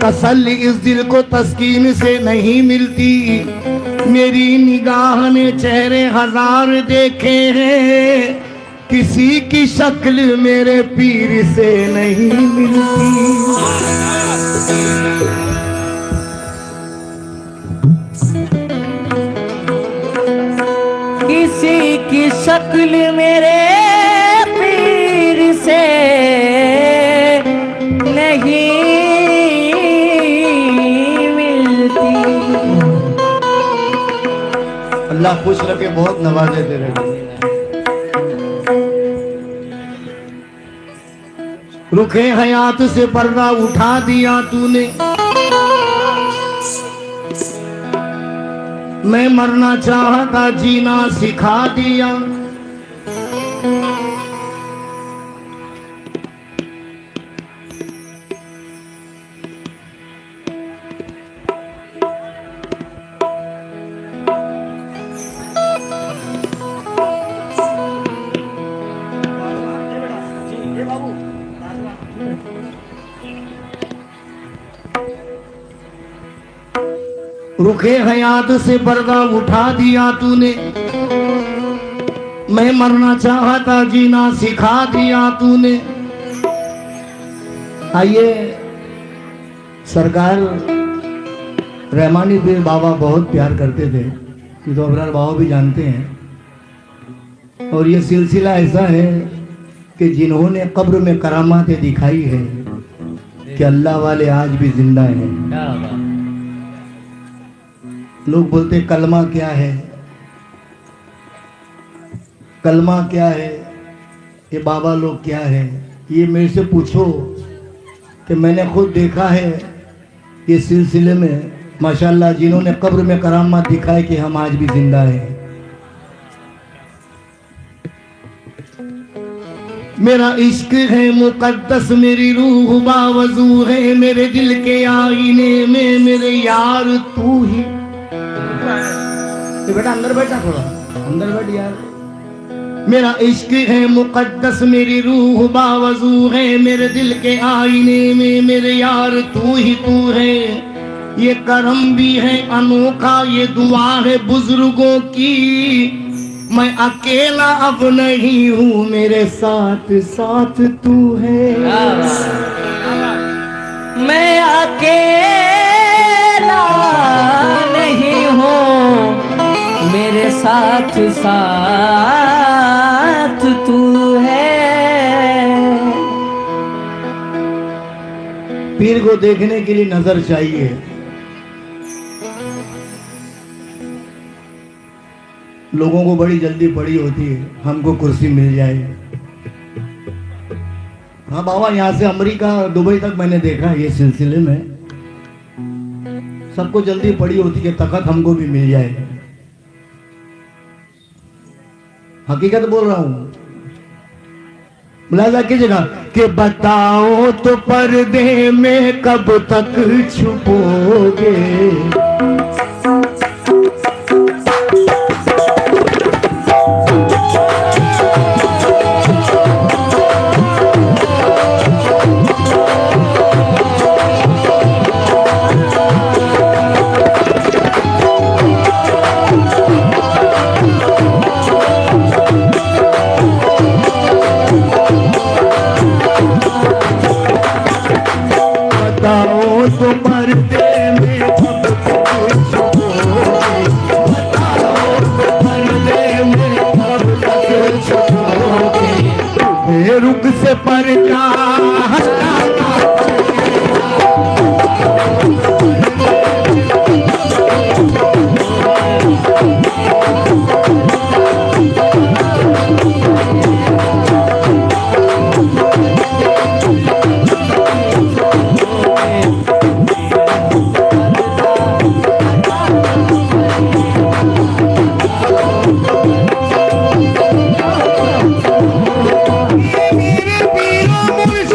तसल्ली इस दिल को तस्कीन से नहीं मिलती। मेरी निगाह ने चेहरे हजार देखे हैं, किसी की शक्ल मेरे पीर से नहीं मिलती। किसी की शक्ल मेरे पीर से नहीं मिलती। अल्लाह खुश रखे, बहुत नवाजे तेरे। रुखे हयात से पर्दा उठा दिया तूने, मैं मरना चाहता जीना सिखा दिया। रुखे हयात से पर्दा उठा दिया तूने, मैं मरना चाहता जीना सिखा दिया तूने। आइए सरकार रहमानी पीर बाबा बहुत प्यार करते थे, ये तो अबरार बाबा भी जानते हैं। और ये सिलसिला ऐसा है कि जिन्होंने कब्र में करामातें दिखाई है कि अल्लाह वाले आज भी जिंदा हैं। लोग बोलते कलमा क्या है, कलमा क्या है, ये बाबा लोग क्या है। ये मेरे से पूछो कि मैंने खुद देखा है ये सिलसिले में माशाल्लाह जिन्होंने कब्र में करामात दिखाए कि हम आज भी जिंदा हैं। मेरा इश्क है मुकद्दस, मेरी रूह बावजू है, मेरे दिल के आईने में मेरे यार तू ही। बेटा अंदर बैठा, थोड़ा अंदर बैठ यार। मेरा इश्क है मुकद्दस, मेरी रूह बावजू है, मेरे दिल के आईने में मेरे यार तू ही तू है। ये करम भी है अनोखा, ये दुआ है बुजुर्गों की। मैं अकेला अब नहीं हूँ, मेरे साथ साथ तू है। मैं अकेला नहीं हूँ, मेरे साथ साथ तू है। पीर को देखने के लिए नजर चाहिए। लोगों को बड़ी जल्दी पड़ी होती है हमको कुर्सी मिल जाए। हाँ बाबा, यहाँ से अमेरिका दुबई तक मैंने देखा ये सिलसिले में सबको जल्दी पड़ी होती है तखत हमको भी मिल जाए। हकीकत बोल रहा हूं, मुलाजा कीजिएगा कि बताओ तो पर्दे में कब तक छुपोगे। बताओ तो पर्दे में कब तक छुपोगे, बताओ तो पर्दे में कब तक छुपोगे। रुख से पर्दा हटाना मेरे पीरों मुर्शिदों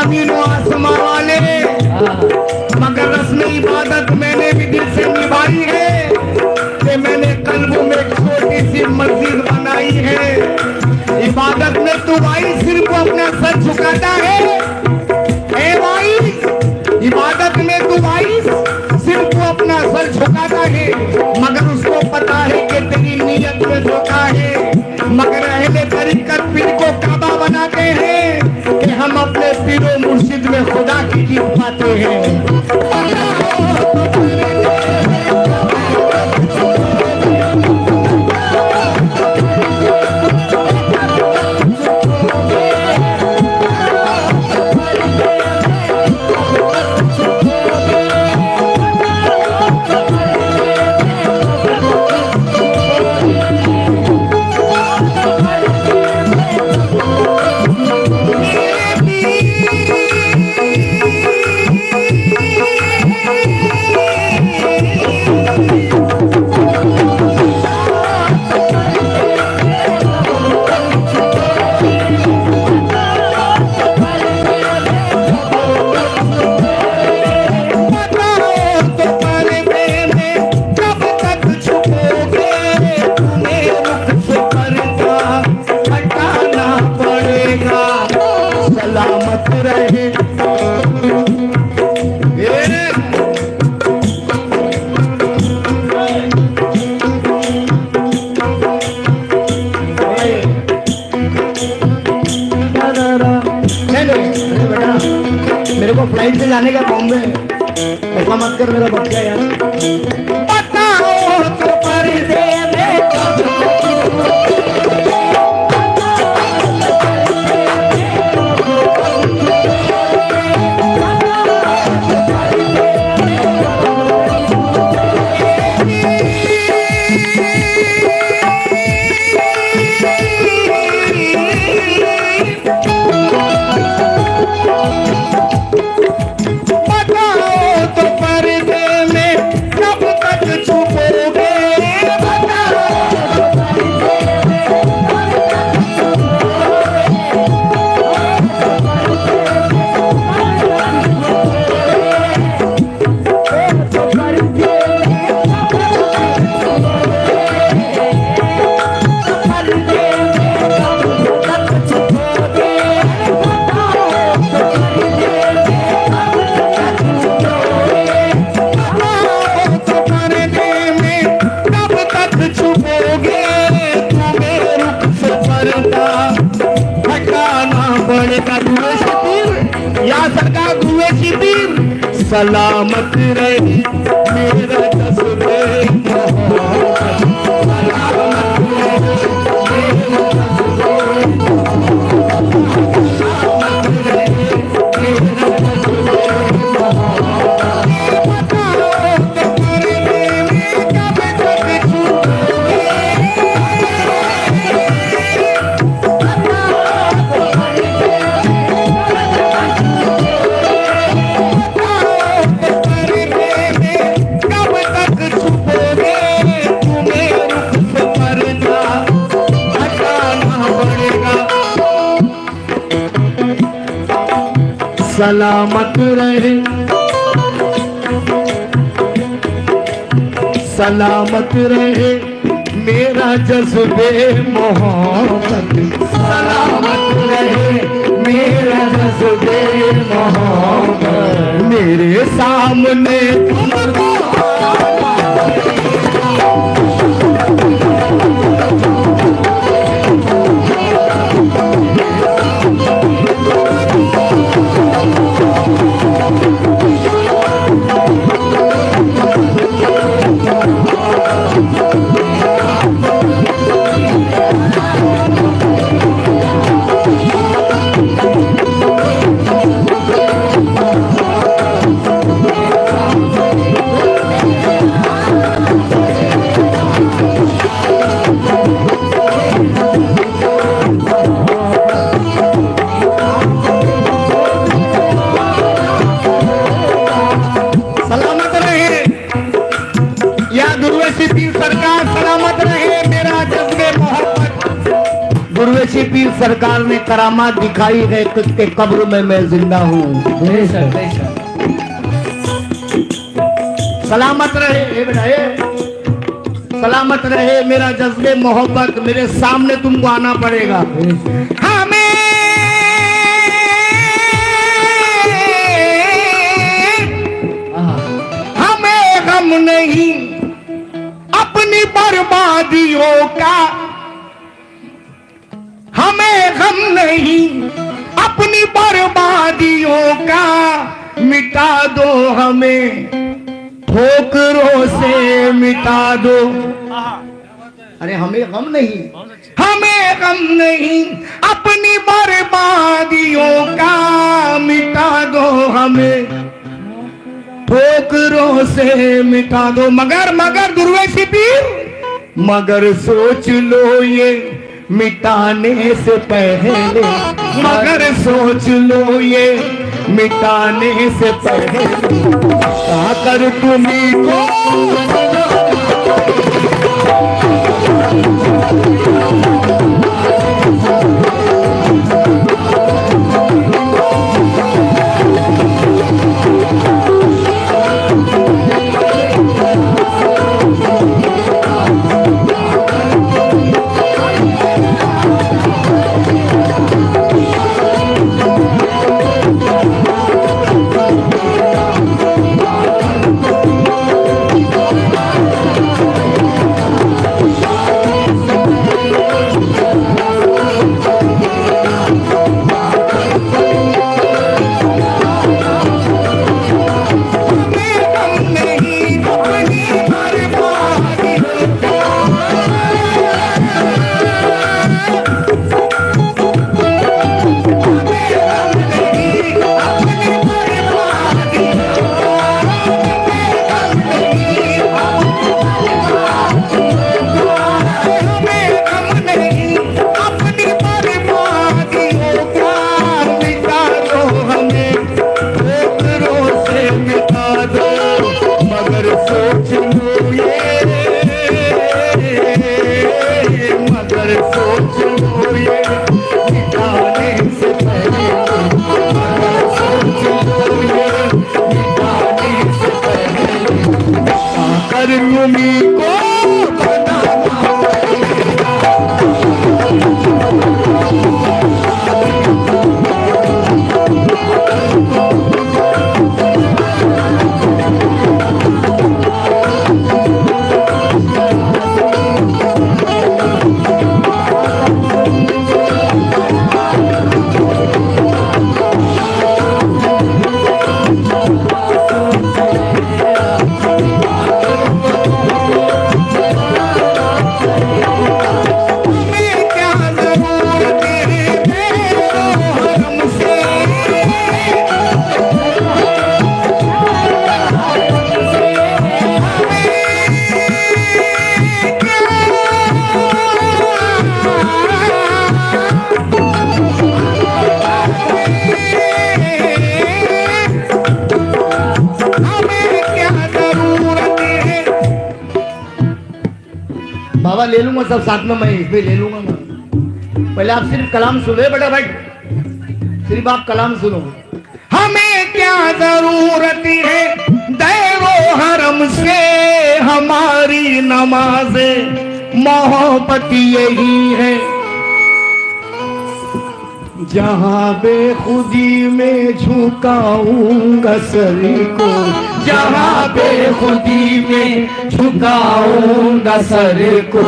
जमीन व आसमां वाले, मगर रस्म इबादत मैंने भी दिल से निभाई है कि मैंने कल्ब में एक छोटी सी मस्जिद बनाई है। इबादत में तू भाई सिर्फ अपना सर झुकाता है, ए भाई इबादत में तू भाई सिर्फ अपना सर झुकाता है, मगर उसको पता है कि तेरी नीयत में धोखा है। मगर अहले तरीकत पीर को काबा बनाते हैं कि हम अपने पीरो मुर्शिद में खुदा की जीत पाते हैं। सलामत रहे मेरे को फ्लाइट से जाने का बॉम्बे, ऐसा मत कर मेरा बच्चा यार। बताओ तो पर्दे में सलामत रहे मेरा जज्बे मोहब्बत, सलामत रहे मेरा जज्बे मोहब्बत, सलामत रहे मेरा जज्बे मोहब्बत। बताओ तो पर्दे में कब तक छुपोगे, सलामत रहे सलामत रहे मेरा जज्बे मोहब्बत, सलामत रहे मेरा जज्बे मोहब्बत। मेरे सामने सरकार सलामत रहे मेरा जज्बे मोहब्बत। गुरवेशी पीर सरकार ने करामात दिखाई है, किसके कब्र में मैं जिंदा हूँ। बेशक बेशक। सलामत रहे ए बेटा, सलामत रहे मेरा जज्बे मोहब्बत, मेरे सामने तुमको आना पड़ेगा। हमें गम नहीं अपनी बर्बादियों का, हमें गम नहीं अपनी बर्बादियों का, मिटा दो हमें ठोकरों से मिटा दो। अरे हमें गम नहीं, हमें गम नहीं अपनी बर्बादियों का, मिटा दो हमें ठोकरों से मिटा दो। मगर दुर्वैसी पीर, मगर सोच लो ये मिटाने से पहले, मगर सोच लो ये मिटाने से पहले, कर तुम्ही को तुम्ही को बाबा ले लूंगा सब साथ में, मैं इसमें ले लूंगा मैं। पहले आप सिर्फ कलाम सुनो बेटा भाई, सिर्फ आप कलाम सुनो। हमें क्या जरूरत है दैरो हरम से, हमारी नमाज़े मोहब्बत यही है, जहाँ बेखुदी में झुकाऊंगा सर को, जहाँ बेखुदी में झुकाऊंगा सर को,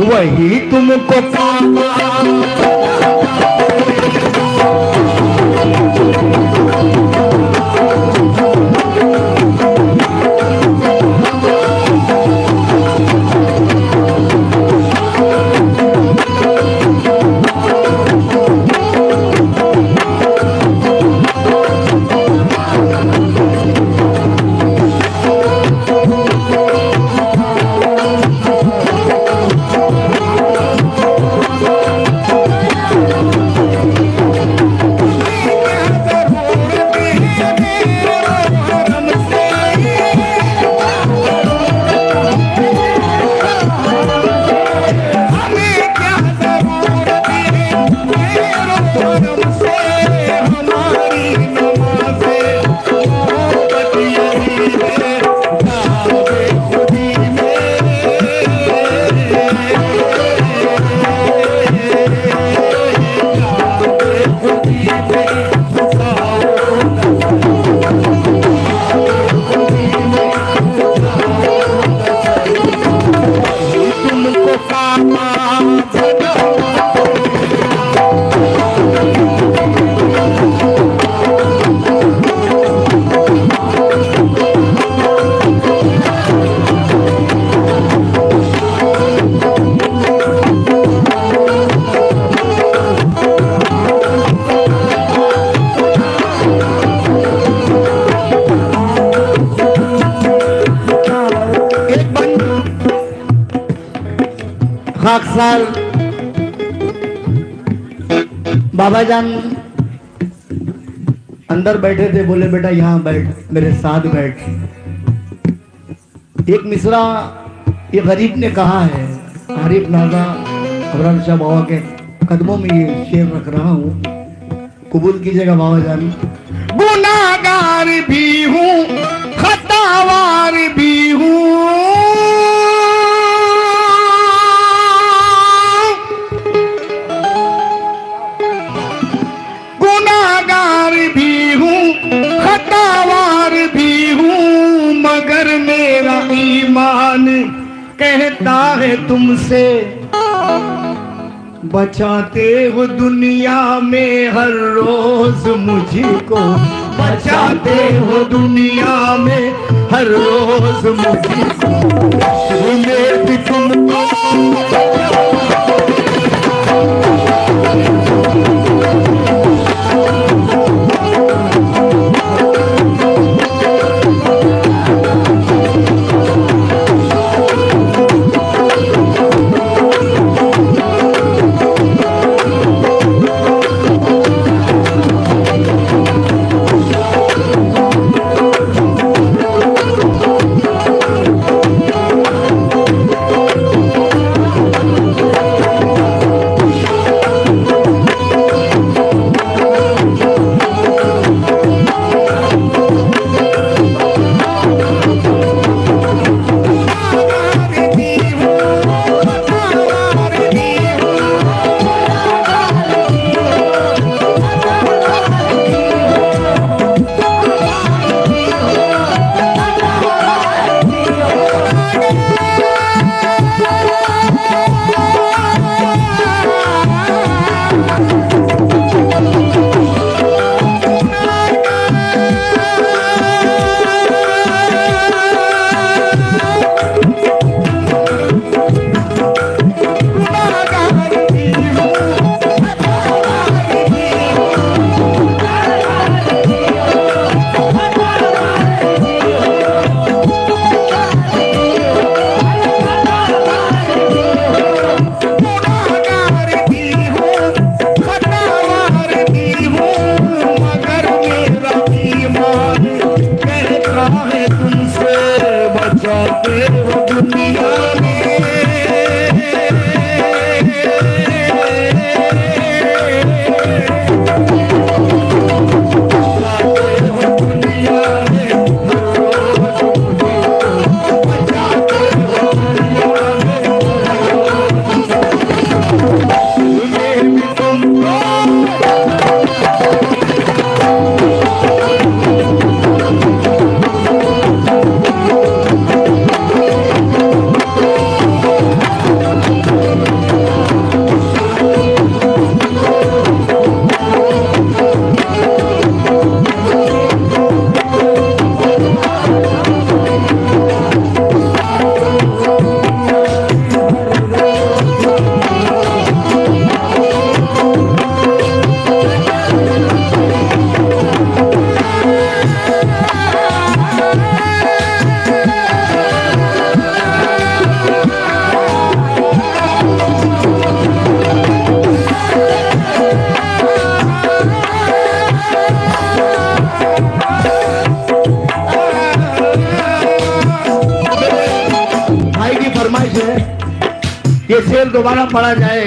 वही तुमको पाऊंगा। लाख साल बाबा जान अंदर बैठे थे, बोले बेटा यहाँ बैठ, मेरे साथ बैठ। एक मिसरा ये गरीब ने कहा है, आरिफ नाजा अबरार शाह बाबा के कदमों में ये शेर रख रहा हूँ, कबूल कीजिएगा बाबा जान। गुनाहगार भी हूँ, खतावार भी हूँ, गुनाहगार भी हूँ, खतावार भी हूँ, मगर मेरा ईमान कहता है तुमसे बचाते हो दुनिया में हर रोज मुझको, बचाते हो दुनिया में हर रोज मुझको, उम्मीद तुमको ये शेर दोबारा पढ़ा जाए,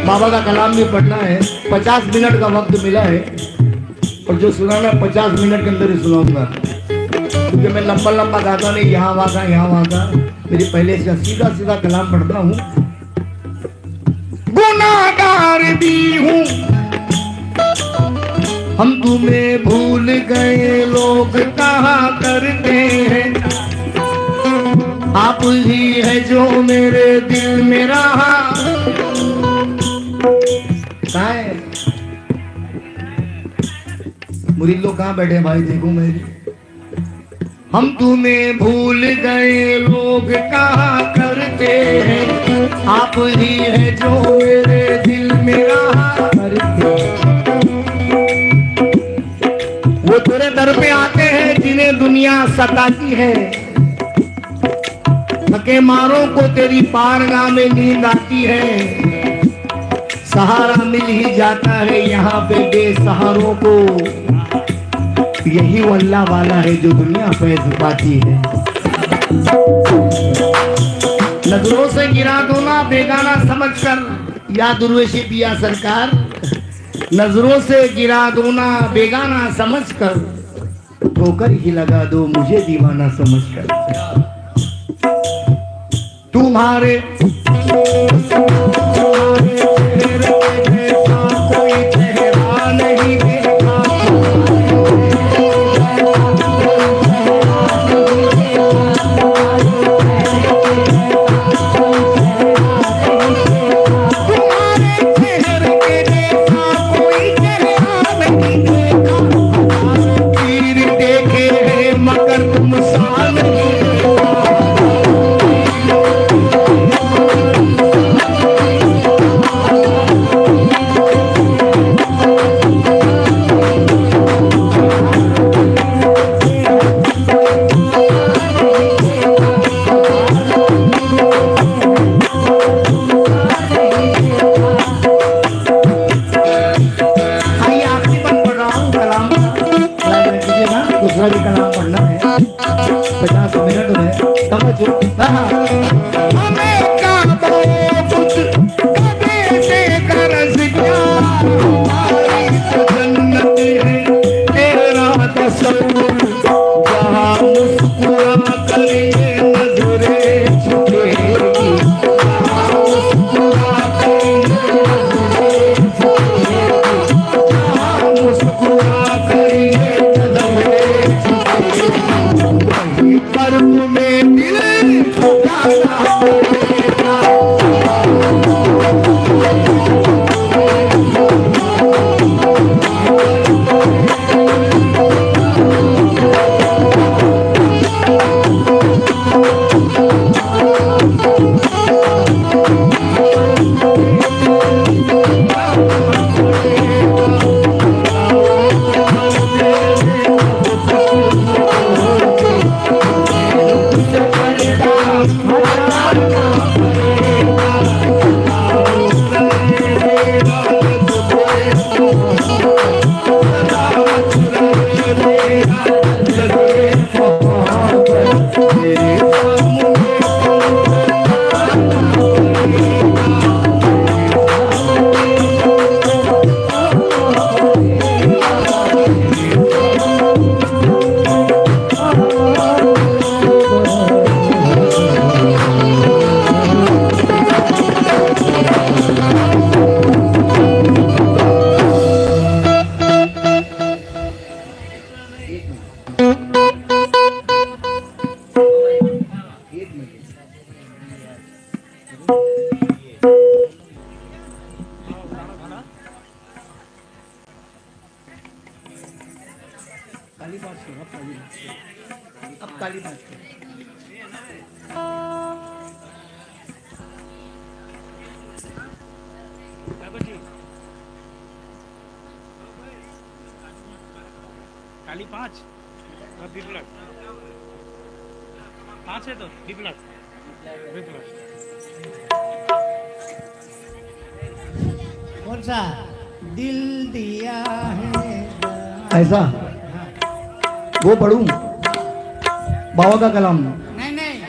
बाबा का कलाम भी पढ़ना है। 50 मिनट का वक्त मिला है और जो सुनाना 50 मिनट के अंदर ही सुनाऊंगा, क्योंकि मैं लंबा लंबा गाता नहीं, यहाँ वहाँ यहाँ वहाँ, मेरी पहले से सीधा सीधा कलाम पढ़ता हूँ। गुनाहगार भी हूँ, हम तुम्हें भूल गए, लोग कहा करते हैं, आप ही है जो मेरे दिल में रहा। कहाँ है मुरीद लोग, कहाँ बैठे भाई, देखो मेरी। हम तुम्हें भूल गए, लोग कहा करते हैं, आप ही है जो मेरे दिल में रहा करते। वो तेरे दर पे आते हैं जिन्हें दुनिया सताती है, के मारों को तेरी बारगाह में नींद आती है, सहारा मिल ही जाता है यहाँ पे बेसहारों को। यही वो अल्लाह वाला है जो दुनिया फैज पाती है। नजरों से गिरा दो ना बेगाना समझकर, याद उर्वशी पिया सरकार, नजरों से गिरा दो ना बेगाना समझकर, ठोकर ही लगा दो मुझे दीवाना समझकर। तुम्हारे कोई चेहरा नहीं देखा, दूसरा भी कलाम पढ़ना है 50 मिनट में, समझो। हमें काबो कुछ कभी देकर जिया, हमारी तो जन्नत है तेरा तसव्वुर, जहाँ मुस्कुरा कर ये नजरें झुकेगी, जहाँ मुस्कुरा कर ये नजरें झुकेगी, जहाँ मुस्कुरा कर ये पर तुम्हें दिल ठुकाना पड़ेगा। अब ताली बात काली 5 और बिप्लट 5 है तो बिप्लट कौन सा दिल दिया है ऐसा वो पढ़ूं बाबा का कलाम, नहीं नहीं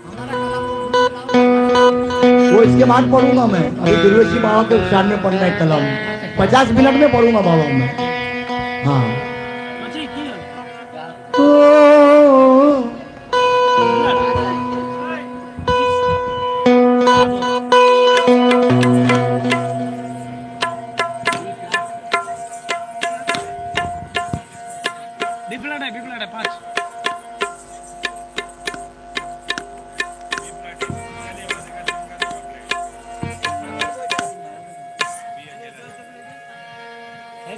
हमारा कलाम वो इसके बाद पढ़ूंगा मैं। अभी दुर्वेशी बाबा के उच्चारण में पढ़ना है कलाम, 50 मिनट में पढ़ूंगा बाबा में। हाँ अच्छी की है बिप्लट है 5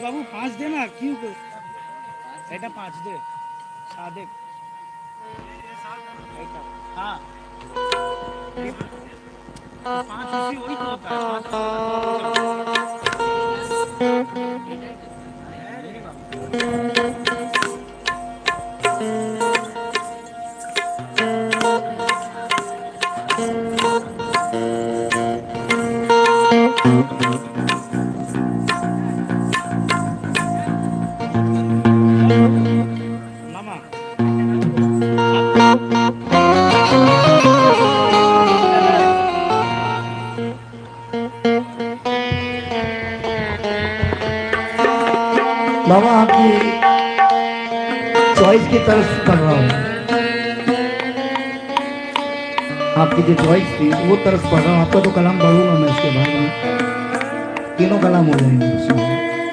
बाबू 5 दे ना, क्यों बेटा 5 दे सादे। हाँ 5 इसी वही तो होता है। तरस कर रहा हूँ, आपकी जो चॉइस थी वो तरस पड़ रहा हूँ। आपका तो कलाम पढ़ूंगा मैं, इसके बाद में तीनों कलाम हो जाएंगे उसमें,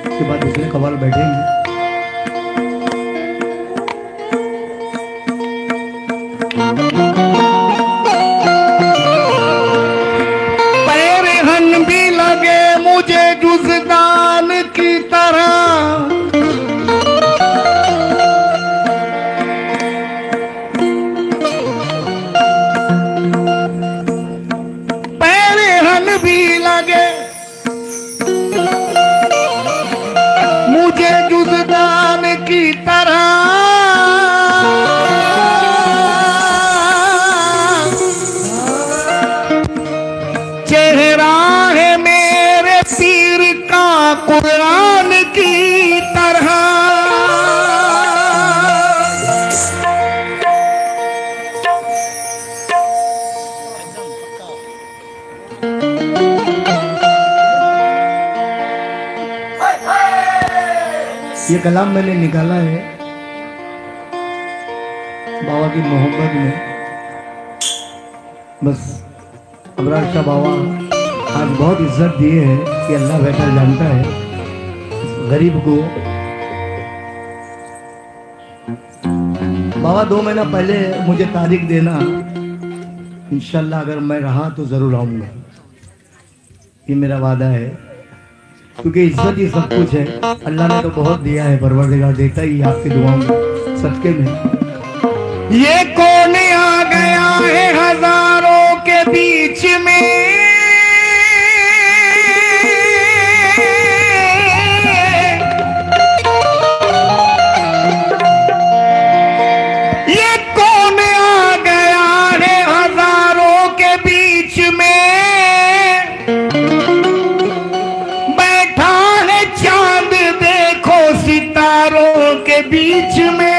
उसके बाद दूसरे कवाल बैठेंगे। पैरहन भी लगे मुझे जुज़दान की तरह, पैरहन भी लगे मुझे जुज़दान की तरह, चेहरा है मेरे पीर का कुरान की तरह। ये कलाम मैंने निकाला है बाबा की मोहब्बत में। बस अबरार शाह बाबा आज बहुत इज्जत दिए है कि अल्लाह बेहतर जानता है गरीब को। बाबा 2 महीना पहले मुझे तारीख देना, इंशाल्लाह अगर मैं रहा तो जरूर आऊंगा, ये मेरा वादा है, क्योंकि इज्जत ही सब कुछ है। अल्लाह ने तो बहुत दिया है, परवरदिगार देता ही आपकी दुआओं में सदके में। ये कौन आ गया है हजारों के बीच में, ये कौन आ गया है हजारों के बीच में, बैठा है चांद देखो सितारों के बीच में।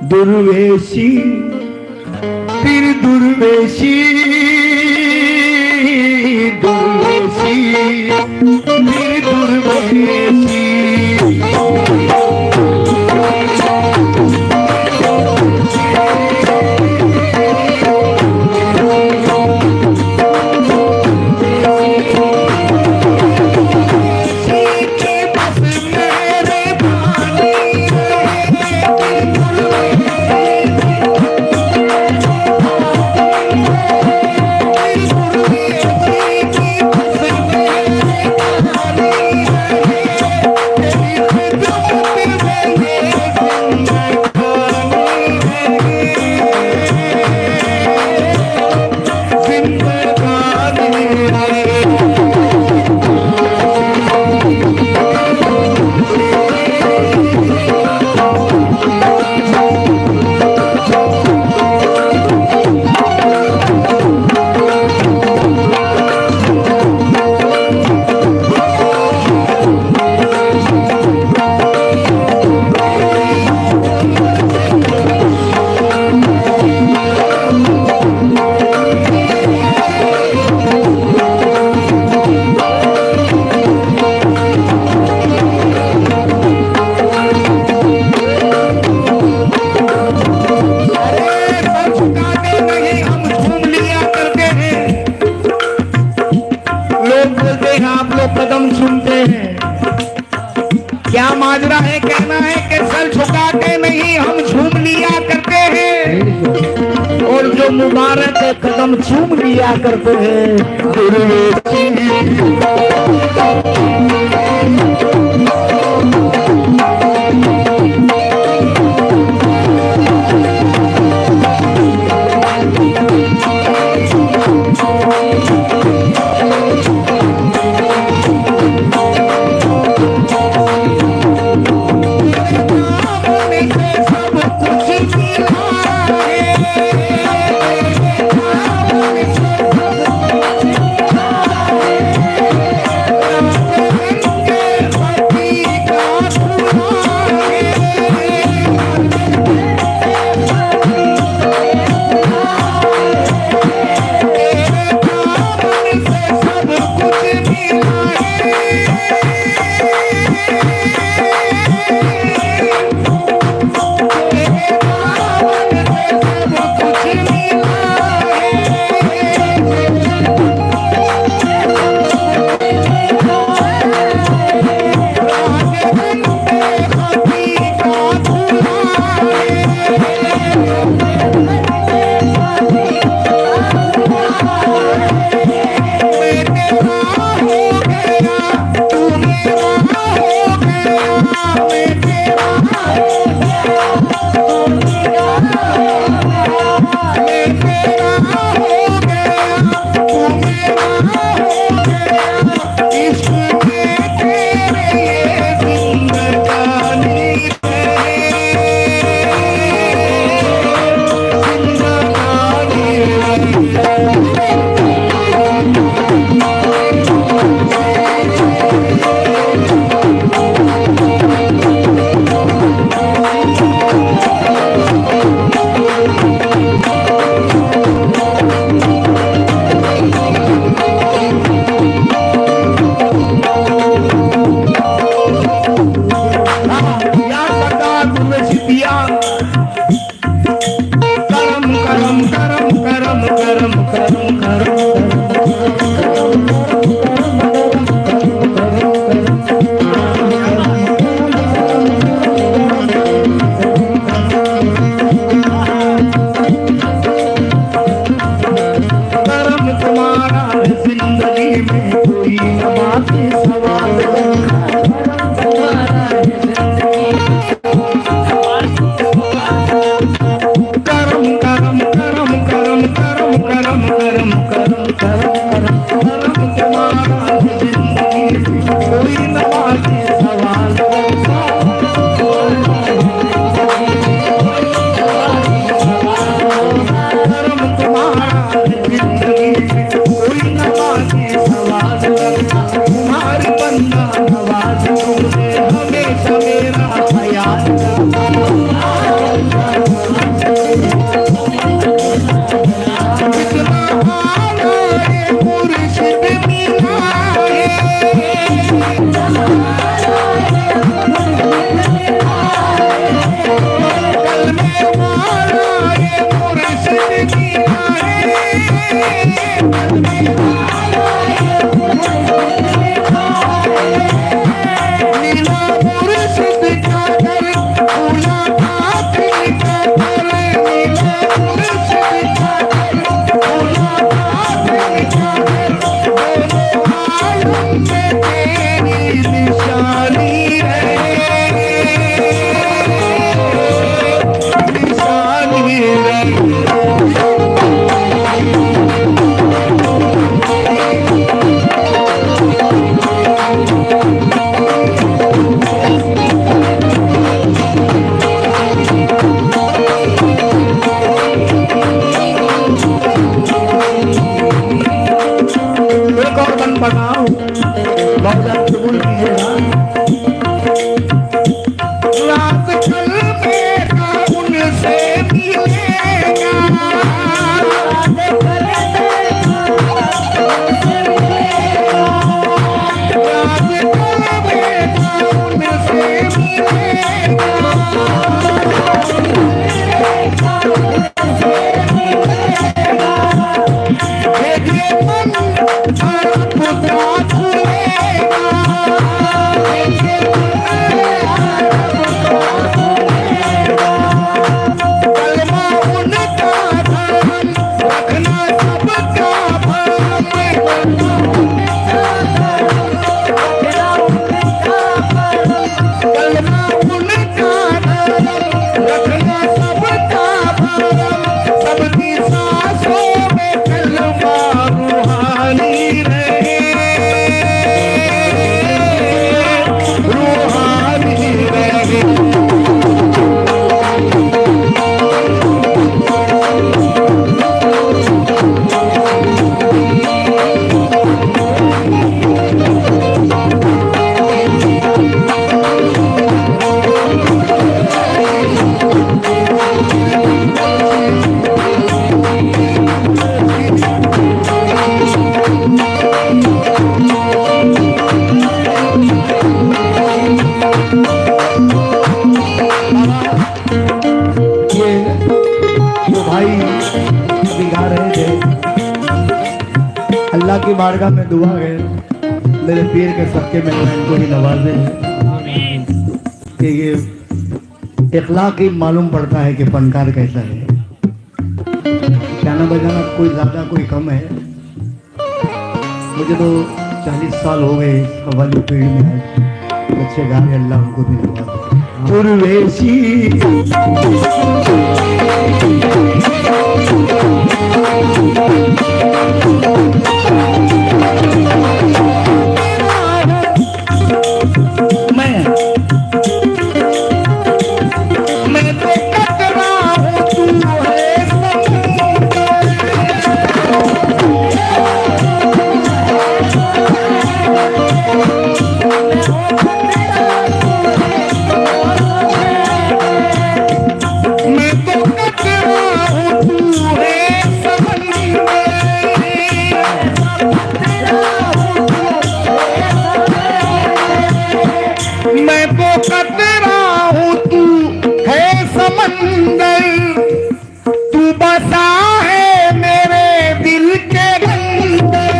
दुर्वेशी फिर दुर्वेशी, दुर्वेशी फिर दुर्वेशी, कदम सुनते हैं, क्या माजरा है? कहना है कि सर झुका के नहीं हम झूम लिया करते हैं, और जो मुबारक कदम चूम लिया करते हैं। मेरा ख्याल कितना आला है मुर्शिद मीरा कल में वाला है मुर्शिद मीरा मुर्शिद का दर भूला आखिर का दर नीला मुर्शिद का दर भूला आखिर का दर दोनों आलम में तेरी निशानी है निशानी एक और बन बनाओ बहुत कबूल कीजिएगा रात कल मेरा उनसे मिलेगा रात कल मेरा उनसे मिलेगा देखिए मन पुत्रा खुलेगा कलमा उनका धर्म रखना सबका भरम कलमा उनका धर्म रखना सबका भरम सबकी सांसों में कलमा रूहानी रहे रूहानी रहे ये जो भाई अभी गा रहे थे अल्लाह की बारगाह में दुआ है मेरे पीर के सबके में इनको ही नवाजे कि ये इखलाक ही मालूम पड़ता है कि फनकार कैसा है गाना बजाना कोई ज़्यादा कोई कम है मुझे तो 40 साल हो गए कव्वाली फील्ड में अच्छे गा रहे अल्लाह उनको भी नवाजे उर्वेशी मैं तो कतरा हूँ तू है मैं तो कतरा हूँ तू है मैं तो कतरा हूँ तू है समंदर तू बसा है मेरे दिल के अंदर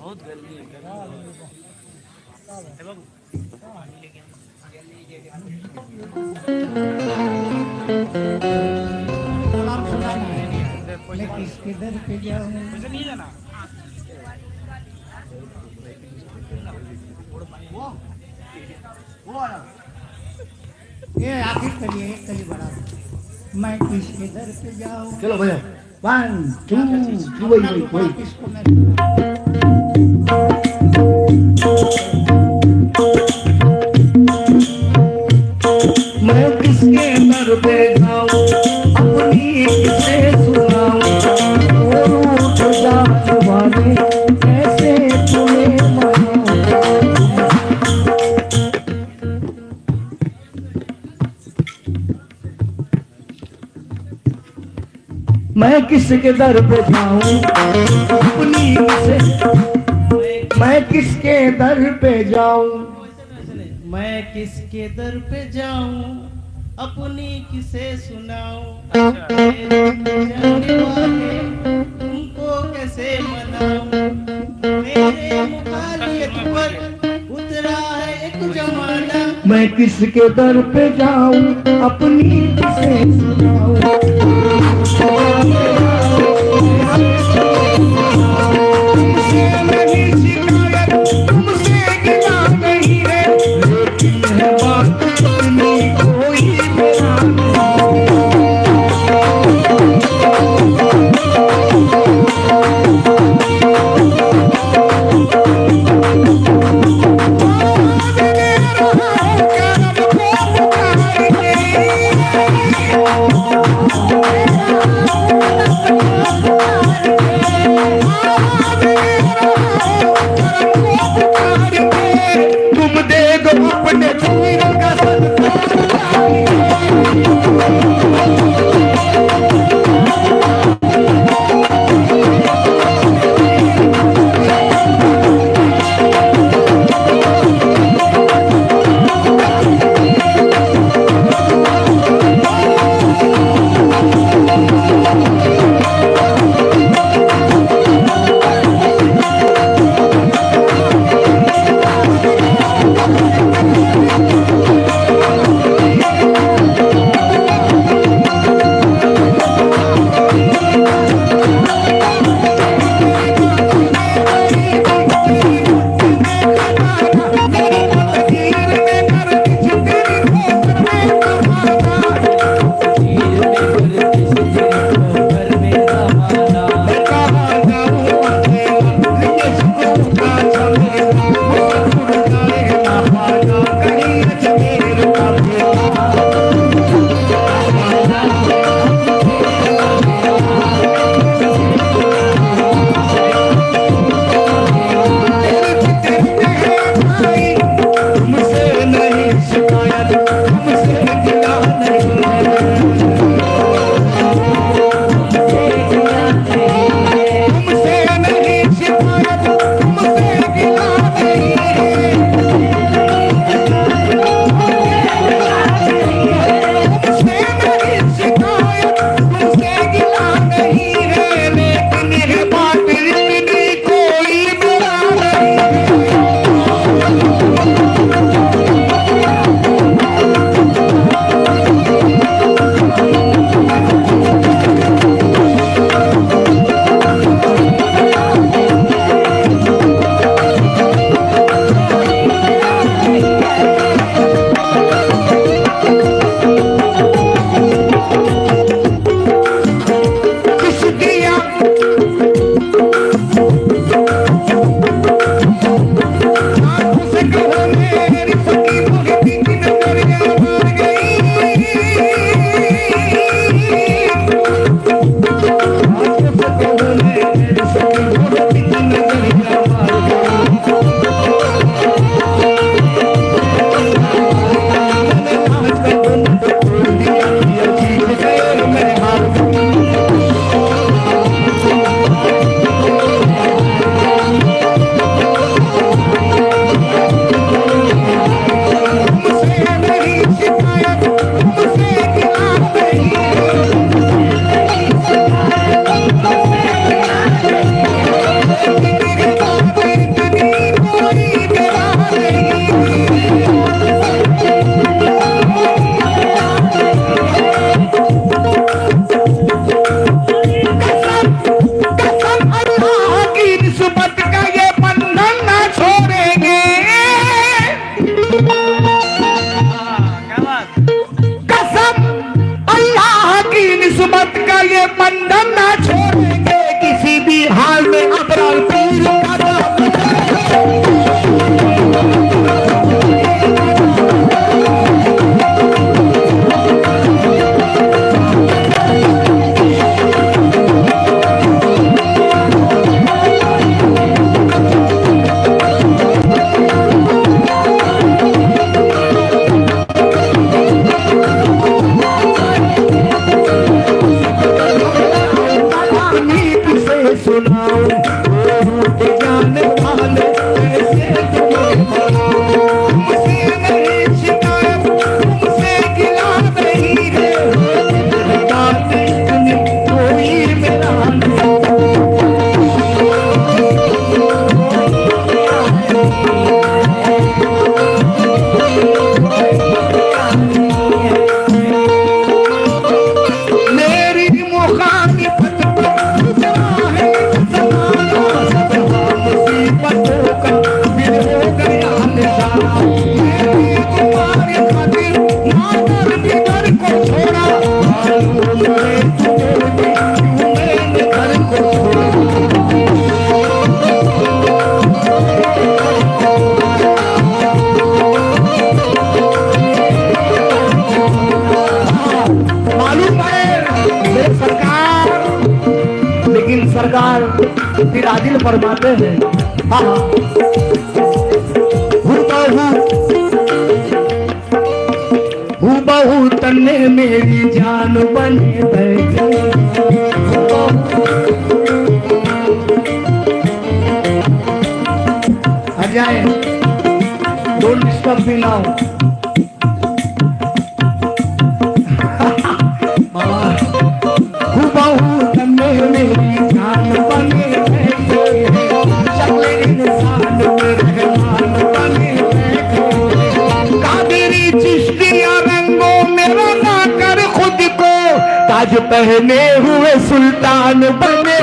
बहुत गर्मी है बाबू। सलाम सुनाना है मैं किसके दर पे जाऊं वैसे नहीं जाना। ये आखिर कलिए एक कली बड़ा मैं किसके दर पे जाऊं चलो भैया 1 2 अपना दुकान किसको मैं सुनाऊं? मैं किसके दर पे जाऊं अपनी किसे सुनाऊं और उठ जात वाले कैसे तुम्हें मनाऊं। मैं किसके दर पे जाऊं अपनी किसे मैं किसके दर पे जाऊं मैं किसके दर पे जाऊं अपनी किसे सुनाऊं जाने वाले तुमको कैसे मनाऊं मेरे मुखालियत पर उतरा है एक जमाना मैं किसके दर पे जाऊं अपनी किसे सुनाऊं। तुमसे नहीं शिकायत तुमसे गिला नहीं है लेकिन है बात अपनी कोई मेरा नहीं। सुनाऊं के ज्ञान वाले कैसे तुम्हें मनाऊं तुमसे नहीं शिकायत तुमसे गिला नहीं है कोई मेरा मेरी मुखालिफत है ज़माना मुसीबतों का दिल हो गया निशाना मेरी तुम्हारी खातिर मातर बिगर को छोड़ा मालूम है तुझे भी क्यों मैंने घर को छोड़ा मालूम है मेरे सरकार लेकिन सरकार फिर आदिल फरमाते हैं हाँ हूबहू तन्ने मेरी जान बने बैठे आ जाए डोंट डिस्टर्ब मी नाउ हूबहू तन्ने मेरी जान बने बैठे शक्ल इंसान में रहमान बने बैठे कादरी चिश्तिया रंगों में रंगा कर खुद को ताज पहने हुए सुल्तान बने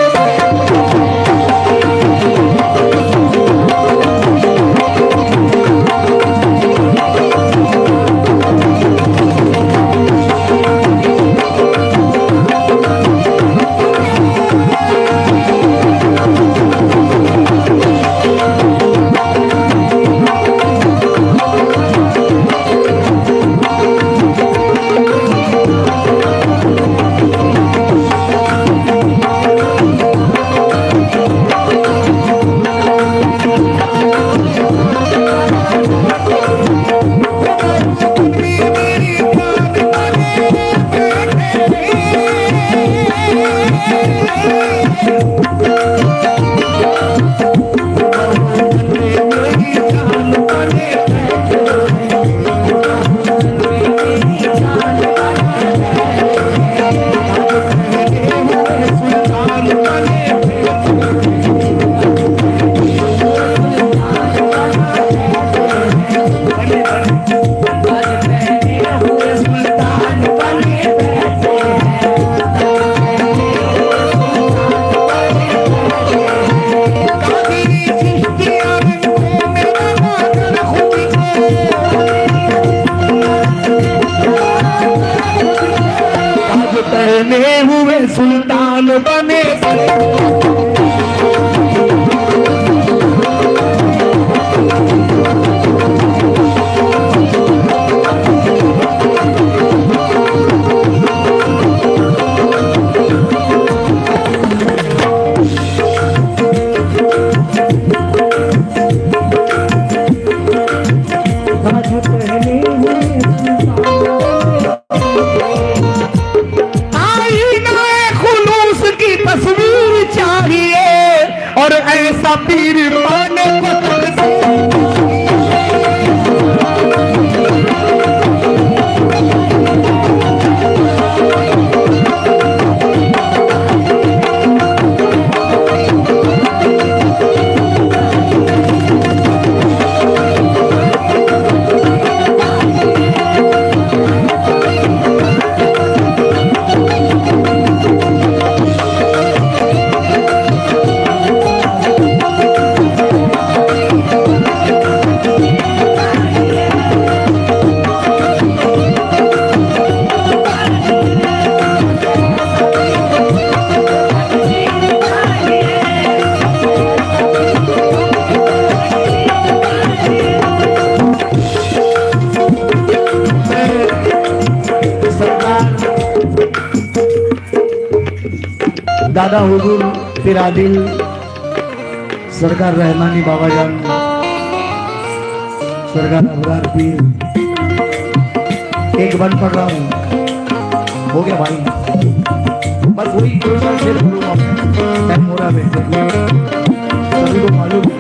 पहने हुए सुल्तान बने और ऐसा पीर पाने को दादा हुजूर फिर आदिल सरकार रहमानी बाबा जान सरकार अबरार पीर एक बन पढ़ रहा हूँ हो गया भाई बस वही दो चार शेर बोलूंगा मैं मोरा बेटे सभी को मालूम है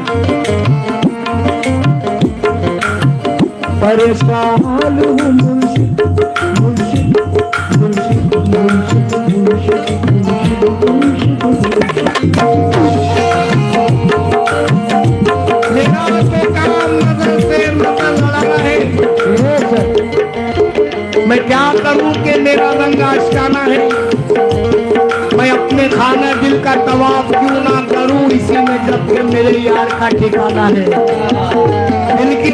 परेशान हूँ मुर्शिद मुर्शिद मुर्शिद मुर्शिद मुर्शिद मेरा तो काम नजर से नजर लड़ा है मैं क्या करूं कि मेरा रंग आशिकाना है मैं अपने खाना दिल का तवाफ क्यों ना करूं इसी में जब कि मेरे यार का ठिकाना है इनकी